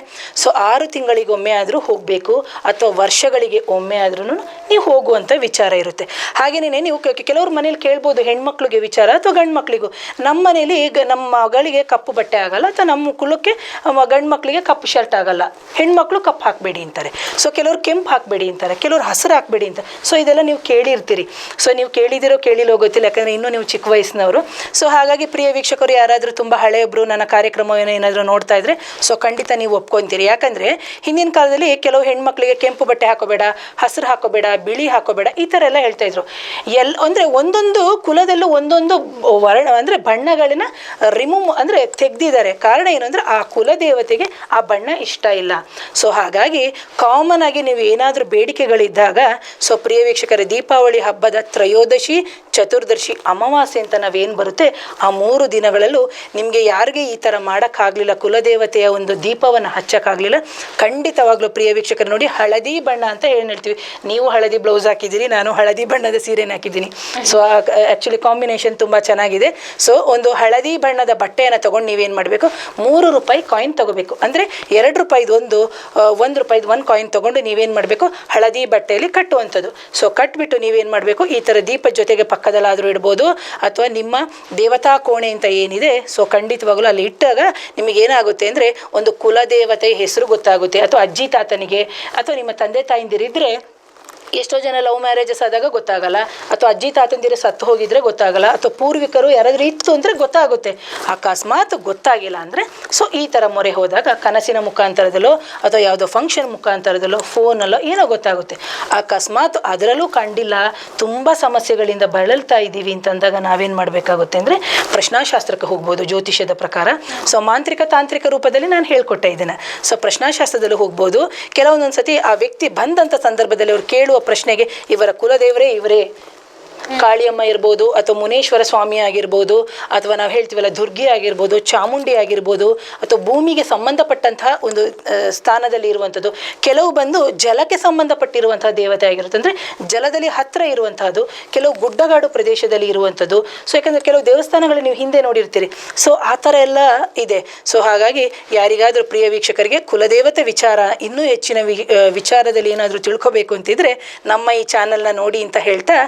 ಸೊ 6 ತಿಂಗಳಿಗೊಮ್ಮೆ ಆದರೂ ಹೋಗಬೇಕು ಅಥವಾ ವರ್ಷಗಳಿಗೆ ಒಮ್ಮೆ ಆದ್ರೂ ನೀವು ಹೋಗುವಂಥ ವಿಚಾರ ಇರುತ್ತೆ. ಹಾಗೆಯೇ ನೀವು ಕೆಲವ್ರ ಮನೇಲಿ ಕೇಳ್ಬೋದು ಹೆಣ್ಮಕ್ಳಿಗೆ ವಿಚಾರ ಅಥವಾ ಗಂಡು ಮಕ್ಕಳಿಗೂ. ನಮ್ಮ ಮನೇಲಿ ನಮ್ಮ ಮಗಳಿಗೆ ಕಪ್ಪು ಬಟ್ಟೆ ಆಗಲ್ಲ ಅಥವಾ ನಮ್ಮ ಕುಲಕ್ಕೆ ಗಂಡು ಮಕ್ಕಳಿಗೆ ಕಪ್ಪು ಶರ್ಟ್ ಆಗಲ್ಲ, ಹೆಣ್ಮಕ್ಳು ಕಪ್ಪು ಹಾಕಬೇಡಿ ಅಂತಾರೆ. ಸೊ ಕೆಲವ್ರು ಕೆಂಪು ಹಾಕಬೇಡಿ ಅಂತಾರೆ, ಕೆಲವ್ರು ಹಸಿರು ಹಾಕಬೇಡಿ ಅಂತ. ಸೊ ಇದೆಲ್ಲ ನೀವು ಕೇಳಿರ್ತೀರಿ. ಸೊ ನೀವು ಕೇಳಿದಿರೋ ಕೇಳಿಲ್ಲೋ ಗೊತ್ತಿಲ್ಲ, ಯಾಕಂದರೆ ಇನ್ನೂ ನೀವು ಚಿಕ್ಕ ವಯಸ್ಸಿನವರು. ಸೊ ಹಾಗಾಗಿ ಪ್ರಿಯ ವೀಕ್ಷಕರು ಯಾರಾದರೂ ತುಂಬ ಹಳೆಯೊಬ್ಬರು ನನ್ನ ಕಾರ್ಯಕ್ರಮವನ್ನು ಏನಾದರೂ ನೋಡ್ತಾ ಇದ್ರೆ ಸೊ ಖಂಡಿತ ನೀವು ಒಪ್ಕೊತೀರಿ. ಯಾಕಂದರೆ ಹಿಂದಿನ ಕಾಲದಲ್ಲಿ ಕೆಲವು ಹೆಣ್ಮಕ್ಳಿಗೆ ಕೆಂಪು ಬಟ್ಟೆ ಹಾಕೋಬೇಡ, ಹಸಿರು ಹಾಕೋಬೇಡ, ಬಿಳಿ ಹಾಕೋಬೇಡ, ಈ ಥರ ಎಲ್ಲ ಹೇಳ್ತಾಯಿದ್ರು. ಅಂದರೆ ಒಂದೊಂದು ಕುಲದಲ್ಲೂ ಒಂದೊಂದು ವರ್ಣ ಅಂದರೆ ಬಣ್ಣಗಳನ್ನ ರಿಮೂವ್ ಅಂದರೆ ತೆಗೆದಿದ್ದಾರೆ. ಕಾರಣ ಏನು ಅಂದರೆ ಆ ಕುಲದೇವತೆಗೆ ಆ ಬಣ್ಣ ಇಷ್ಟ ಇಲ್ಲ. ಸೊ ಹಾಗಾಗಿ ಕಾಮನ್ ಆಗಿ ನೀವು ಏನಾದರೂ ಬೇಡಿಕೆಗಳಿದ್ದಾಗ, ಸೊ ಪ್ರಿಯ ವೀಕ್ಷಕರ, ದೀಪಾವಳಿ ಹಬ್ಬದ ತ್ರಯೋದಶಿ, ಚತುರ್ದಶಿ, ಅಮಾವಾಸ್ಯೆ ಅಂತ ನಾವೇನು ಬರುತ್ತೆ ಆ 3 ದಿನಗಳಲ್ಲೂ ನಿಮಗೆ ಯಾರಿಗೆ ಈ ಥರ ಮಾಡೋಕ್ಕಾಗಲಿಲ್ಲ, ಕುಲದೇವತೆಯ ಒಂದು ದೀಪವನ್ನು ಹಚ್ಚೋಕ್ಕಾಗಲಿಲ್ಲ, ಖಂಡಿತವಾಗ್ಲೂ ಪ್ರಿಯ ವೀಕ್ಷಕರು ನೋಡಿ, ಹಳದಿ ಬಣ್ಣ ಅಂತ ಏನು ಹೇಳ್ತೀವಿ, ನೀವು ಹಳದಿ ಬ್ಲೌಸ್ ಹಾಕಿದ್ದೀರಿ, ನಾನು ಹಳದಿ ಬಣ್ಣದ ಸೀರೆನ ಹಾಕಿದ್ದೀನಿ. ಸೊ ಆ್ಯಕ್ಚುಲಿ ಕಾಂಬಿನೇಷನ್ ತುಂಬ ಚೆನ್ನಾಗಿದೆ. ಸೊ ಒಂದು ಹಳದಿ ಬಣ್ಣದ ಬಟ್ಟೆಯನ್ನು ತೊಗೊಂಡು ನೀವೇನು ಮಾಡಬೇಕು, 3 ರೂಪಾಯಿ ಕಾಯಿನ್ ತೊಗೋಬೇಕು. ಅಂದರೆ 2 ರೂಪಾಯಿದು ಒಂದು ರೂಪಾಯಿದು ಒಂದು ಕಾಯಿನ್ ತೊಗೊಂಡು ನೀವೇನು ಮಾಡಬೇಕು, ಹಳದಿ ಬಟ್ಟೆಯಲ್ಲಿ ಕಟ್ಟುವಂಥದ್ದು. ಸೊ ಕಟ್ಬಿಟ್ಟು ನೀವೇನು ಮಾಡಬೇಕು, ಈ ಥರ ದೀಪದ ಜೊತೆಗೆ ಪಕ್ಕದಲ್ಲಾದರೂ ಇಡ್ಬೋದು, ಅಥವಾ ನಿಮ್ಮ ದೇವತಾ ಕೋಣೆ ಅಂತ ಏನಿದೆ, ಸೊ ಖಂಡಿತವಾಗಲೂ ಅಲ್ಲಿ ಇಟ್ಟಾಗ ನಿಮಗೇನಾಗುತ್ತೆ ಅಂದರೆ ಒಂದು ಕುಲದೇವತೆಯ ಹೆಸರು ಗೊತ್ತಾಗುತ್ತೆ. ಅಥವಾ ಅಜ್ಜಿ ತಾತನಿಗೆ ಅಥವಾ ನಿಮ್ಮ ತಂದೆ ತಾಯಿಂದಿರಿದ್ದರೆ, ಎಷ್ಟೋ ಜನ ಲವ್ ಮ್ಯಾರೇಜಸ್ ಆದಾಗ ಗೊತ್ತಾಗಲ್ಲ, ಅಥವಾ ಅಜ್ಜಿ ತಾತಂದಿರ ಸತ್ತು ಹೋಗಿದ್ರೆ ಗೊತ್ತಾಗಲ್ಲ, ಅಥವಾ ಪೂರ್ವಿಕರು ಯಾರಾದರೂ ಇತ್ತು ಅಂದರೆ ಗೊತ್ತಾಗುತ್ತೆ. ಅಕಸ್ಮಾತ್ ಗೊತ್ತಾಗಿಲ್ಲ ಅಂದರೆ ಸೊ ಈ ಥರ ಮೊರೆ ಹೋದಾಗ ಕನಸಿನ ಮುಖಾಂತರದಲ್ಲೋ ಅಥವಾ ಯಾವುದೋ ಫಂಕ್ಷನ್ ಮುಖಾಂತರದಲ್ಲೋ ಫೋನಲ್ಲೋ ಏನೋ ಗೊತ್ತಾಗುತ್ತೆ. ಅಕಸ್ಮಾತ್ ಅದರಲ್ಲೂ ಕಂಡಿಲ್ಲ, ತುಂಬ ಸಮಸ್ಯೆಗಳಿಂದ ಬಳಲ್ತಾ ಇದ್ದೀವಿ ಅಂತಂದಾಗ ನಾವೇನು ಮಾಡಬೇಕಾಗುತ್ತೆ ಅಂದರೆ ಪ್ರಶ್ನಾಶಾಸ್ತ್ರಕ್ಕೆ ಹೋಗ್ಬೋದು, ಜ್ಯೋತಿಷ್ಯದ ಪ್ರಕಾರ. ಸೊ ಮಾಂತ್ರಿಕ ತಾಂತ್ರಿಕ ರೂಪದಲ್ಲಿ ನಾನು ಹೇಳ್ಕೊಟ್ಟೆ ಇದನ್ನು. ಸೊ ಪ್ರಶ್ನಾಶಾಸ್ತ್ರದಲ್ಲೂ ಹೋಗ್ಬೋದು. ಕೆಲವೊಂದೊಂದು ಸತಿ ಆ ವ್ಯಕ್ತಿ ಬಂದಂಥ ಸಂದರ್ಭದಲ್ಲಿ ಅವ್ರು ಕೇಳುವ ಪ್ರಶ್ನೆಗೆ ಇವರ ಕುಲದೇವರೇ ಇವರೇ, ಕಾಳಿಯಮ್ಮ ಇರ್ಬೋದು, ಅಥವಾ ಮುನೇಶ್ವರ ಸ್ವಾಮಿ ಆಗಿರ್ಬೋದು, ಅಥವಾ ನಾವು ಹೇಳ್ತೀವಲ್ಲ ದುರ್ಗಿ ಆಗಿರ್ಬೋದು, ಚಾಮುಂಡಿ ಆಗಿರ್ಬೋದು, ಅಥವಾ ಭೂಮಿಗೆ ಸಂಬಂಧಪಟ್ಟಂತಹ ಒಂದು ಸ್ಥಾನದಲ್ಲಿ ಇರುವಂಥದ್ದು. ಕೆಲವು ಬಂದು ಜಲಕ್ಕೆ ಸಂಬಂಧಪಟ್ಟಿರುವಂತಹ ದೇವತೆ ಆಗಿರುತ್ತೆ, ಅಂದರೆ ಜಲದಲ್ಲಿ ಹತ್ತಿರ ಇರುವಂತಹದ್ದು. ಕೆಲವು ಗುಡ್ಡಗಾಡು ಪ್ರದೇಶದಲ್ಲಿ ಇರುವಂಥದ್ದು. ಸೊ ಯಾಕಂದರೆ ಕೆಲವು ದೇವಸ್ಥಾನಗಳು ನೀವು ಹಿಂದೆ ನೋಡಿರ್ತೀರಿ. ಸೊ ಆ ಥರ ಎಲ್ಲ ಇದೆ. ಸೊ ಹಾಗಾಗಿ ಯಾರಿಗಾದರೂ ಪ್ರಿಯ ವೀಕ್ಷಕರಿಗೆ ಕುಲದೇವತೆ ವಿಚಾರ ಇನ್ನೂ ಹೆಚ್ಚಿನ ವಿಚಾರದಲ್ಲಿ ಏನಾದರೂ ತಿಳ್ಕೊಬೇಕು ಅಂತಿದ್ರೆ ನಮ್ಮ ಈ ಚಾನಲ್ನ ನೋಡಿ ಅಂತ ಹೇಳ್ತಾ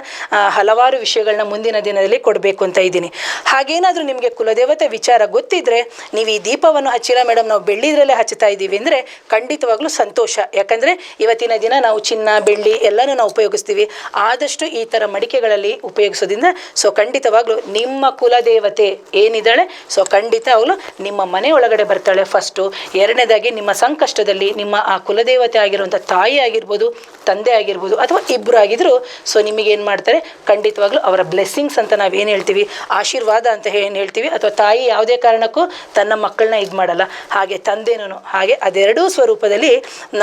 ಹಲವಾರು ವಿಷಯಗಳನ್ನ ಮುಂದಿನ ದಿನದಲ್ಲಿ ಕೊಡಬೇಕು ಅಂತ ಇದ್ದೀನಿ. ಹಾಗೇನಾದರೂ ನಿಮಗೆ ಕುಲದೇವತೆ ವಿಚಾರ ಗೊತ್ತಿದ್ರೆ, ನೀವು ಈ ದೀಪವನ್ನು ಹಚ್ಚಿಲ್ಲ ಮೇಡಮ್, ನಾವು ಬೆಳ್ಳಿದ್ರಲ್ಲೇ ಹಚ್ಚುತ್ತಾ ಇದ್ದೀವಿ ಅಂದರೆ ಖಂಡಿತವಾಗ್ಲೂ ಸಂತೋಷ. ಯಾಕಂದರೆ ಇವತ್ತಿನ ದಿನ ನಾವು ಚಿನ್ನ ಬೆಳ್ಳಿ ಎಲ್ಲನೂ ನಾವು ಉಪಯೋಗಿಸ್ತೀವಿ. ಆದಷ್ಟು ಈ ಥರ ಮಡಿಕೆಗಳಲ್ಲಿ ಉಪಯೋಗಿಸೋದ್ರಿಂದ ಸೊ ಖಂಡಿತವಾಗ್ಲೂ ನಿಮ್ಮ ಕುಲದೇವತೆ ಏನಿದ್ದಾಳೆ ಸೊ ಖಂಡಿತ ಅವಳು ನಿಮ್ಮ ಮನೆ ಒಳಗಡೆ ಬರ್ತಾಳೆ ಫಸ್ಟು. ಎರಡನೇದಾಗಿ ನಿಮ್ಮ ಸಂಕಷ್ಟದಲ್ಲಿ ನಿಮ್ಮ ಆ ಕುಲದೇವತೆ ಆಗಿರುವಂಥ ತಾಯಿ ಆಗಿರ್ಬೋದು, ತಂದೆ ಆಗಿರ್ಬೋದು, ಅಥವಾ ಇಬ್ಬರು ಆಗಿದ್ರು ಸೊ ನಿಮಗೇನು ಮಾಡ್ತಾರೆ, ಖಂಡಿತವಾಗ್ಲೂ ಅವರ ಬ್ಲೆಸ್ಸಿಂಗ್ಸ್ ಅಂತ ನಾವೇನು ಹೇಳ್ತೀವಿ, ಆಶೀರ್ವಾದ ಅಂತ ಏನು ಹೇಳ್ತೀವಿ. ಅಥವಾ ತಾಯಿ ಯಾವುದೇ ಕಾರಣಕ್ಕೂ ತನ್ನ ಮಕ್ಕಳನ್ನ ಇದು ಮಾಡಲ್ಲ, ಹಾಗೆ ತಂದೆನೂ ಹಾಗೆ. ಅದೆರಡೂ ಸ್ವರೂಪದಲ್ಲಿ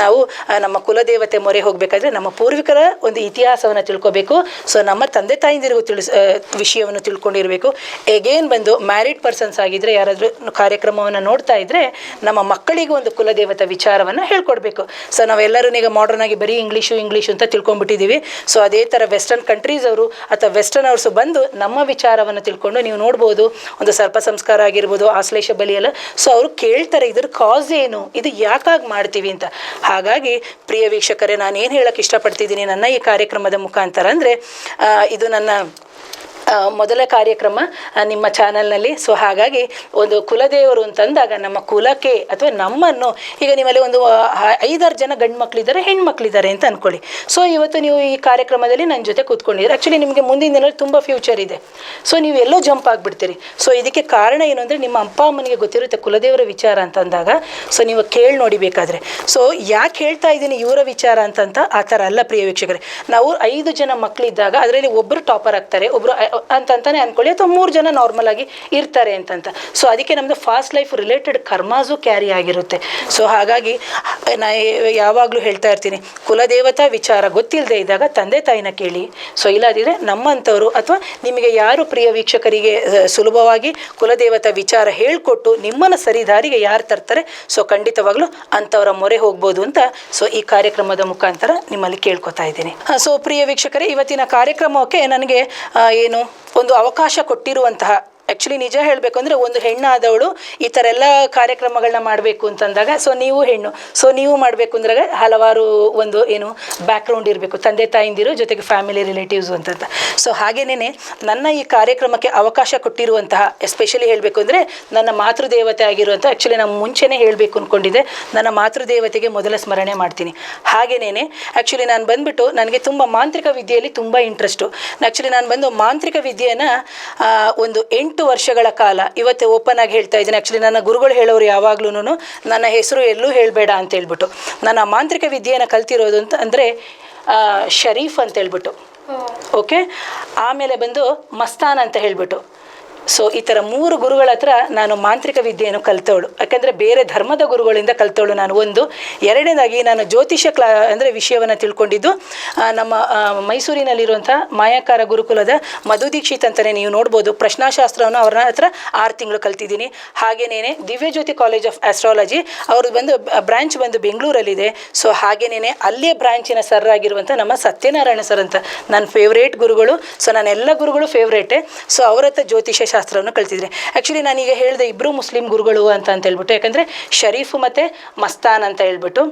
ನಾವು ನಮ್ಮ ಕುಲದೇವತೆ ಮೊರೆ ಹೋಗಬೇಕಾದ್ರೆ ನಮ್ಮ ಪೂರ್ವಿಕರ ಒಂದು ಇತಿಹಾಸವನ್ನು ತಿಳ್ಕೊಬೇಕು. ಸೊ ನಮ್ಮ ತಂದೆ ತಾಯಿಂದಿರಿಗೂ ವಿಷಯವನ್ನು ತಿಳ್ಕೊಂಡಿರಬೇಕು. ಎಗೇನ್ ಬಂದು ಮ್ಯಾರಿಡ್ ಪರ್ಸನ್ಸ್ ಆಗಿದ್ದರೆ, ಯಾರಾದರೂ ಕಾರ್ಯಕ್ರಮವನ್ನು ನೋಡ್ತಾ ಇದ್ದರೆ ನಮ್ಮ ಮಕ್ಕಳಿಗೂ ಒಂದು ಕುಲದೇವತೆ ವಿಚಾರವನ್ನು ಹೇಳ್ಕೊಡ್ಬೇಕು. ಸೊ ನಾವೆಲ್ಲರೂ ಈಗ ಮಾಡರ್ನ್ ಆಗಿ ಬರೀ ಇಂಗ್ಲೀಷು ಅಂತ ತಿಳ್ಕೊಂಡ್ಬಿಟ್ಟಿದ್ದೀವಿ. ಸೊ ಅದೇ ಥರ ವೆಸ್ಟರ್ನ್ ಕಂಟ್ರೀಸ್ ಅವರು ಅಥವಾ ವೆಸ್ಟರ್ನ್ ಅವರ್ಸು ಬಂದು ನಮ್ಮ ವಿಚಾರವನ್ನು ತಿಳ್ಕೊಂಡು ನೀವು ನೋಡ್ಬೋದು, ಒಂದು ಸರ್ಪ ಸಂಸ್ಕಾರ ಆಗಿರ್ಬೋದು, ಆಶ್ಲೇಷ ಬಲಿ ಎಲ್ಲ. ಸೊ ಅವರು ಕೇಳ್ತಾರೆ ಇದ್ರ ಕಾಸ್ ಏನು, ಇದು ಯಾಕಾಗಿ ಮಾಡ್ತೀವಿ ಅಂತ. ಹಾಗಾಗಿ ಪ್ರಿಯ ವೀಕ್ಷಕರೇ, ನಾನು ಏನು ಹೇಳಕ್ಕೆ ಇಷ್ಟಪಡ್ತಿದ್ದೀನಿ ನನ್ನ ಈ ಕಾರ್ಯಕ್ರಮದ ಮುಖಾಂತರ ಅಂದರೆ, ಇದು ನನ್ನ ಮೊದಲ ಕಾರ್ಯಕ್ರಮ ನಿಮ್ಮ ಚಾನಲ್ನಲ್ಲಿ. ಸೊ ಹಾಗಾಗಿ ಒಂದು ಕುಲದೇವರು ಅಂತಂದಾಗ ನಮ್ಮ ಕುಲಕ್ಕೆ ಅಥವಾ ನಮ್ಮನ್ನು, ಈಗ ನಿಮ್ಮಲ್ಲಿ ಒಂದು 5-6 ಜನ ಗಂಡು ಮಕ್ಕಳಿದ್ದಾರೆ, ಹೆಣ್ಮಕ್ಳಿದ್ದಾರೆ ಅಂತ ಅಂದ್ಕೊಳ್ಳಿ. ಸೊ ಇವತ್ತು ನೀವು ಈ ಕಾರ್ಯಕ್ರಮದಲ್ಲಿ ನನ್ನ ಜೊತೆ ಕೂತ್ಕೊಂಡಿದ್ದೀರಿ. ಆ್ಯಕ್ಚುಲಿ ನಿಮಗೆ ಮುಂದಿನ ದಿನದಲ್ಲಿ ತುಂಬ ಫ್ಯೂಚರ್ ಇದೆ. ಸೊ ನೀವು ಎಲ್ಲೋ ಜಂಪ್ ಆಗಿಬಿಡ್ತೀರಿ. ಸೊ ಇದಕ್ಕೆ ಕಾರಣ ಏನು ಅಂದರೆ, ನಿಮ್ಮ ಅಪ್ಪ ಅಮ್ಮನಿಗೆ ಗೊತ್ತಿರುತ್ತೆ ಕುಲದೇವರ ವಿಚಾರ ಅಂತಂದಾಗ ಸೊ ನೀವು ಕೇಳಿ ನೋಡಿಬೇಕಾದ್ರೆ. ಸೊ ಯಾಕೆ ಹೇಳ್ತಾ ಇದ್ದೀನಿ ಇವರ ವಿಚಾರ ಅಂತಂತ ಆ ಥರ ಅಲ್ಲ ಪ್ರಿಯ ವೀಕ್ಷಕರೇ. ನಾವು 5 ಜನ ಮಕ್ಕಳಿದ್ದಾಗ ಅದರಲ್ಲಿ ಒಬ್ಬರು ಟಾಪರ್ ಆಗ್ತಾರೆ, ಒಬ್ಬರು ಅಂತಂತಾನೆ ಅಂದ್ಕೊಳ್ಳಿ, ಅಥವಾ 3 ಜನ ನಾರ್ಮಲ್ ಆಗಿ ಇರ್ತಾರೆ ಅಂತಂತ. ಸೊ ಅದಕ್ಕೆ ನಮ್ಮದು ಫಾಸ್ಟ್ ಲೈಫ್ ರಿಲೇಟೆಡ್ ಕರ್ಮಾಸು ಕ್ಯಾರಿ ಆಗಿರುತ್ತೆ. ಸೊ ಹಾಗಾಗಿ ನಾ ಯಾವಾಗಲೂ ಹೇಳ್ತಾ ಇರ್ತೀನಿ, ಕುಲದೇವತಾ ವಿಚಾರ ಗೊತ್ತಿಲ್ಲದೆ ಇದ್ದಾಗ ತಂದೆ ತಾಯಿನ ಕೇಳಿ. ಸೊ ಇಲ್ಲದಿದ್ದರೆ ನಮ್ಮಂಥವ್ರು ಅಥವಾ ನಿಮಗೆ ಯಾರು ಪ್ರಿಯ ವೀಕ್ಷಕರಿಗೆ ಸುಲಭವಾಗಿ ಕುಲದೇವತಾ ವಿಚಾರ ಹೇಳಿಕೊಟ್ಟು ನಿಮ್ಮನ್ನು ಸರಿದಾರಿಗೆ ಯಾರು ತರ್ತಾರೆ ಸೊ ಖಂಡಿತವಾಗ್ಲೂ ಅಂಥವರ ಮೊರೆ ಹೋಗ್ಬೋದು ಅಂತ ಸೊ ಈ ಕಾರ್ಯಕ್ರಮದ ಮುಖಾಂತರ ನಿಮ್ಮಲ್ಲಿ ಕೇಳ್ಕೊತಾ ಇದ್ದೀನಿ. ಸೊ ಪ್ರಿಯ ವೀಕ್ಷಕರೇ, ಇವತ್ತಿನ ಕಾರ್ಯಕ್ರಮಕ್ಕೆ ನನಗೆ ಏನು ಒಂದು ಅವಕಾಶ ಕೊಟ್ಟಿರುವಂತಹ, ಆ್ಯಕ್ಚುಲಿ ನಿಜ ಹೇಳಬೇಕು ಅಂದರೆ ಒಂದು ಹೆಣ್ಣಾದವಳು ಈ ಥರ ಎಲ್ಲ ಕಾರ್ಯಕ್ರಮಗಳನ್ನ ಮಾಡಬೇಕು ಅಂತಂದಾಗ, ಸೊ ನೀವು ಹೆಣ್ಣು, ಸೊ ನೀವು ಮಾಡಬೇಕು ಅಂದ್ರೆ ಹಲವಾರು ಒಂದು ಏನು ಬ್ಯಾಕ್ಗ್ರೌಂಡ್ ಇರಬೇಕು, ತಂದೆ ತಾಯಿಂದಿರು ಜೊತೆಗೆ ಫ್ಯಾಮಿಲಿ ರಿಲೇಟಿವ್ಸು ಅಂತಂತ. ಸೊ ಹಾಗೇನೇ ನನ್ನ ಈ ಕಾರ್ಯಕ್ರಮಕ್ಕೆ ಅವಕಾಶ ಕೊಟ್ಟಿರುವಂತಹ, ಎಸ್ಪೆಷಲಿ ಹೇಳಬೇಕು ಅಂದರೆ ನನ್ನ ಮಾತೃದೇವತೆ ಆಗಿರುವಂಥ, ಆ್ಯಕ್ಚುಲಿ ನಾನು ಮುಂಚೆನೇ ಹೇಳಬೇಕು ಅಂದ್ಕೊಂಡಿದ್ದೆ, ನನ್ನ ಮಾತೃದೇವತೆಗೆ ಮೊದಲ ಸ್ಮರಣೆ ಮಾಡ್ತೀನಿ. ಹಾಗೇನೇ ಆ್ಯಕ್ಚುಲಿ ನಾನು ಬಂದುಬಿಟ್ಟು ನನಗೆ ತುಂಬ ಮಾಂತ್ರಿಕ ವಿದ್ಯೆಯಲ್ಲಿ ತುಂಬ ಇಂಟ್ರೆಸ್ಟು. ಆ್ಯಕ್ಚುಲಿ ನಾನು ಬಂದು ಮಾಂತ್ರಿಕ ವಿದ್ಯೆಯನ್ನು ಒಂದು 8 ವರ್ಷಗಳ ಕಾಲ ಇವತ್ತು ಓಪನ್ ಆಗಿ ಹೇಳ್ತಾ ಇದ್ದೀನಿ. ಆ್ಯಕ್ಚುಲಿ ನನ್ನ ಗುರುಗಳು ಹೇಳೋರು ಯಾವಾಗ್ಲೂ ನನ್ನ ಹೆಸರು ಎಲ್ಲೂ ಹೇಳಬೇಡ ಅಂತ ಹೇಳ್ಬಿಟ್ಟು. ನಾನು ಆ ಮಾಂತ್ರಿಕ ವಿದ್ಯೆಯನ್ನು ಕಲ್ತಿರೋದು ಅಂತ ಅಂದರೆ ಶರೀಫ್ ಅಂತ ಹೇಳ್ಬಿಟ್ಟು, ಓಕೆ. ಆಮೇಲೆ ಬಂದು ಮಸ್ತಾನ ಅಂತ ಹೇಳಿಬಿಟ್ಟು. ಸೊ ಈ ಥರ 3 ಗುರುಗಳ ಹತ್ರ ನಾನು ಮಾಂತ್ರಿಕ ವಿದ್ಯೆಯನ್ನು ಕಲಿತವಳು. ಯಾಕೆಂದರೆ ಬೇರೆ ಧರ್ಮದ ಗುರುಗಳಿಂದ ಕಲಿತವಳು ನಾನು. ಒಂದು. ಎರಡನೇದಾಗಿ ನಾನು ಜ್ಯೋತಿಷ್ಯ ಅಂದರೆ ವಿಷಯವನ್ನು ತಿಳ್ಕೊಂಡಿದ್ದು ನಮ್ಮ ಮೈಸೂರಿನಲ್ಲಿರುವಂಥ ಮಾಯಾಕಾರ ಗುರುಕುಲದ ಮಧು ದೀಕ್ಷಿತ್ ಅಂತಲೇ ನೀವು ನೋಡ್ಬೋದು. ಪ್ರಶ್ನಾಶಾಸ್ತ್ರವನ್ನು ಅವ್ರ ಹತ್ರ 6 ತಿಂಗಳು ಕಲ್ತಿದ್ದೀನಿ. ಹಾಗೇನೇ ದಿವ್ಯಜ್ಯೋತಿ ಕಾಲೇಜ್ ಆಫ್ ಆಸ್ಟ್ರಾಲಜಿ ಅವ್ರದ್ದು ಬಂದು ಬ್ರಾಂಚ್ ಬಂದು ಬೆಂಗಳೂರಲ್ಲಿದೆ. ಸೊ ಹಾಗೇನೇ ಅಲ್ಲೇ ಬ್ರಾಂಚಿನ ಸರ್ ಆಗಿರುವಂಥ ನಮ್ಮ ಸತ್ಯನಾರಾಯಣ ಸರ್ ಅಂತ ನನ್ನ ಫೇವ್ರೇಟ್ ಗುರುಗಳು. ಸೊ ನನ್ನ ಎಲ್ಲ ಗುರುಗಳು ಫೇವ್ರೇಟೇ. ಸೊ ಅವ್ರ ಹತ್ರ ಜ್ಯೋತಿಷ್ಯ ಶಾಸ್ತ್ರವನ್ನು ಕಲ್ತಿದ್ರೆ. ಆ್ಯಕ್ಚುಲಿ ನಾನೀಗ ಹೇಳಿದೆ ಇಬ್ಬರು ಮುಸ್ಲಿಂ ಗುರುಗಳು ಅಂತ ಹೇಳ್ಬಿಟ್ಟು. ಯಾಕಂದರೆ ಶರೀಫು ಮತ್ತು ಮಸ್ತಾನ್ ಅಂತ ಹೇಳ್ಬಿಟ್ಟು.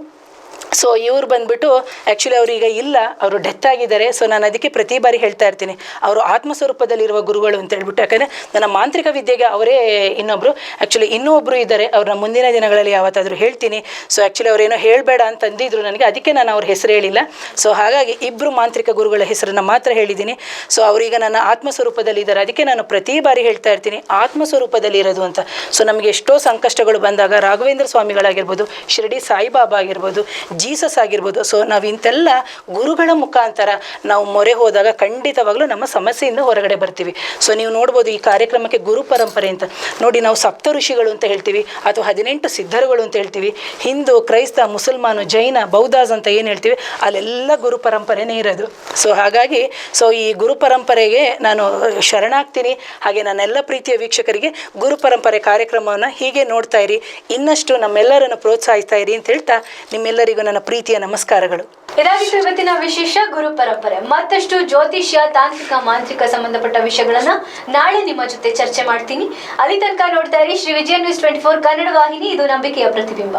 ಸೊ ಇವ್ರು ಬಂದುಬಿಟ್ಟು ಆ್ಯಕ್ಚುಲಿ ಅವರೀಗ ಇಲ್ಲ, ಅವರು ಡೆತ್ ಆಗಿದ್ದಾರೆ. ಸೊ ನಾನು ಅದಕ್ಕೆ ಪ್ರತಿ ಬಾರಿ ಹೇಳ್ತಾ ಇರ್ತೀನಿ ಅವರು ಆತ್ಮಸ್ವರೂಪದಲ್ಲಿರುವ ಗುರುಗಳು ಅಂತ ಹೇಳ್ಬಿಟ್ಟು. ಯಾಕಂದರೆ ನನ್ನ ಮಾಂತ್ರಿಕ ವಿದ್ಯೆಗೆ ಅವರೇ ಇನ್ನೊಬ್ಬರು. ಆ್ಯಕ್ಚುಲಿ ಇನ್ನೂ ಒಬ್ಬರು ಇದ್ದಾರೆ, ಅವ್ರನ್ನ ಮುಂದಿನ ದಿನಗಳಲ್ಲಿ ಯಾವತ್ತಾದರೂ ಹೇಳ್ತೀನಿ. ಸೊ ಆ್ಯಕ್ಚುಲಿ ಅವರೇನೋ ಹೇಳಬೇಡ ಅಂತ ಅಂದಿದ್ರು ನನಗೆ, ಅದಕ್ಕೆ ನಾನು ಅವ್ರ ಹೆಸರು ಹೇಳಿಲ್ಲ. ಸೊ ಹಾಗಾಗಿ ಇಬ್ಬರು ಮಾಂತ್ರಿಕ ಗುರುಗಳ ಹೆಸರನ್ನು ಮಾತ್ರ ಹೇಳಿದ್ದೀನಿ. ಸೊ ಅವರೀಗ ನನ್ನ ಆತ್ಮಸ್ವರೂಪದಲ್ಲಿದ್ದಾರೆ. ಅದಕ್ಕೆ ನಾನು ಪ್ರತಿ ಬಾರಿ ಹೇಳ್ತಾ ಇರ್ತೀನಿ ಆತ್ಮಸ್ವರೂಪದಲ್ಲಿ ಇರೋದು ಅಂತ. ಸೊ ನಮಗೆ ಎಷ್ಟೋ ಸಂಕಷ್ಟಗಳು ಬಂದಾಗ ರಾಘವೇಂದ್ರ ಸ್ವಾಮಿಗಳಾಗಿರ್ಬೋದು, ಶಿರಡಿ ಸಾಯಿಬಾಬಾ ಆಗಿರ್ಬೋದು, ಜೀಸಸ್ ಆಗಿರ್ಬೋದು. ಸೊ ನಾವು ಇಂತೆಲ್ಲ ಗುರುಗಳ ಮುಖಾಂತರ ನಾವು ಮೊರೆ ಹೋದಾಗ ಖಂಡಿತವಾಗ್ಲೂ ನಮ್ಮ ಸಮಸ್ಯೆಯಿಂದ ಹೊರಗಡೆ ಬರ್ತೀವಿ. ಸೊ ನೀವು ನೋಡ್ಬೋದು ಈ ಕಾರ್ಯಕ್ರಮಕ್ಕೆ ಗುರು ಪರಂಪರೆ ಅಂತ ನೋಡಿ ನಾವು ಸಪ್ತ ಋಷಿಗಳು ಅಂತ ಹೇಳ್ತೀವಿ, ಅಥವಾ 18 ಸಿದ್ಧರುಗಳು ಅಂತ ಹೇಳ್ತೀವಿ. ಹಿಂದೂ, ಕ್ರೈಸ್ತ, ಮುಸಲ್ಮಾನು, ಜೈನ, ಬೌದ್ಧಾಸ್ ಅಂತ ಏನು ಹೇಳ್ತೀವಿ ಅಲ್ಲೆಲ್ಲ ಗುರು ಪರಂಪರೆನೇ ಇರೋದು. ಸೊ ಹಾಗಾಗಿ ಈ ಗುರು ಪರಂಪರೆಗೆ ನಾನು ಶರಣಾಗ್ತೀನಿ. ಹಾಗೆ ನನ್ನೆಲ್ಲ ಪ್ರೀತಿಯ ವೀಕ್ಷಕರಿಗೆ ಗುರು ಪರಂಪರೆ ಕಾರ್ಯಕ್ರಮವನ್ನು ಹೀಗೆ ನೋಡ್ತಾ ಇರಿ, ಇನ್ನಷ್ಟು ನಮ್ಮೆಲ್ಲರನ್ನು ಪ್ರೋತ್ಸಾಹಿಸ್ತಾ ಇರಿ ಅಂತ ಹೇಳ್ತಾ ನಿಮ್ಮೆಲ್ಲರಿಗೂ ನನ್ನ ಪ್ರೀತಿಯ ನಮಸ್ಕಾರಗಳು. ಇದಾಗಿತ್ತು ಇವತ್ತಿನ ವಿಶೇಷ ಗುರು ಪರಂಪರೆ. ಮತ್ತಷ್ಟು ಜ್ಯೋತಿಷ್ಯ, ತಾಂತ್ರಿಕ, ಮಾಂತ್ರಿಕ ಸಂಬಂಧಪಟ್ಟ ವಿಷಯಗಳನ್ನ ನಾಳೆ ನಿಮ್ಮ ಜೊತೆ ಚರ್ಚೆ ಮಾಡ್ತೀನಿ. ಅಲ್ಲಿ ತನಕ ನೋಡ್ತಾ ಇರಿ ಶ್ರೀ ವಿಜಯ ನ್ಯೂಸ್ 24 ಕನ್ನಡ ವಾಹಿನಿ. ಇದು ನಂಬಿಕೆಯ ಪ್ರತಿಬಿಂಬ.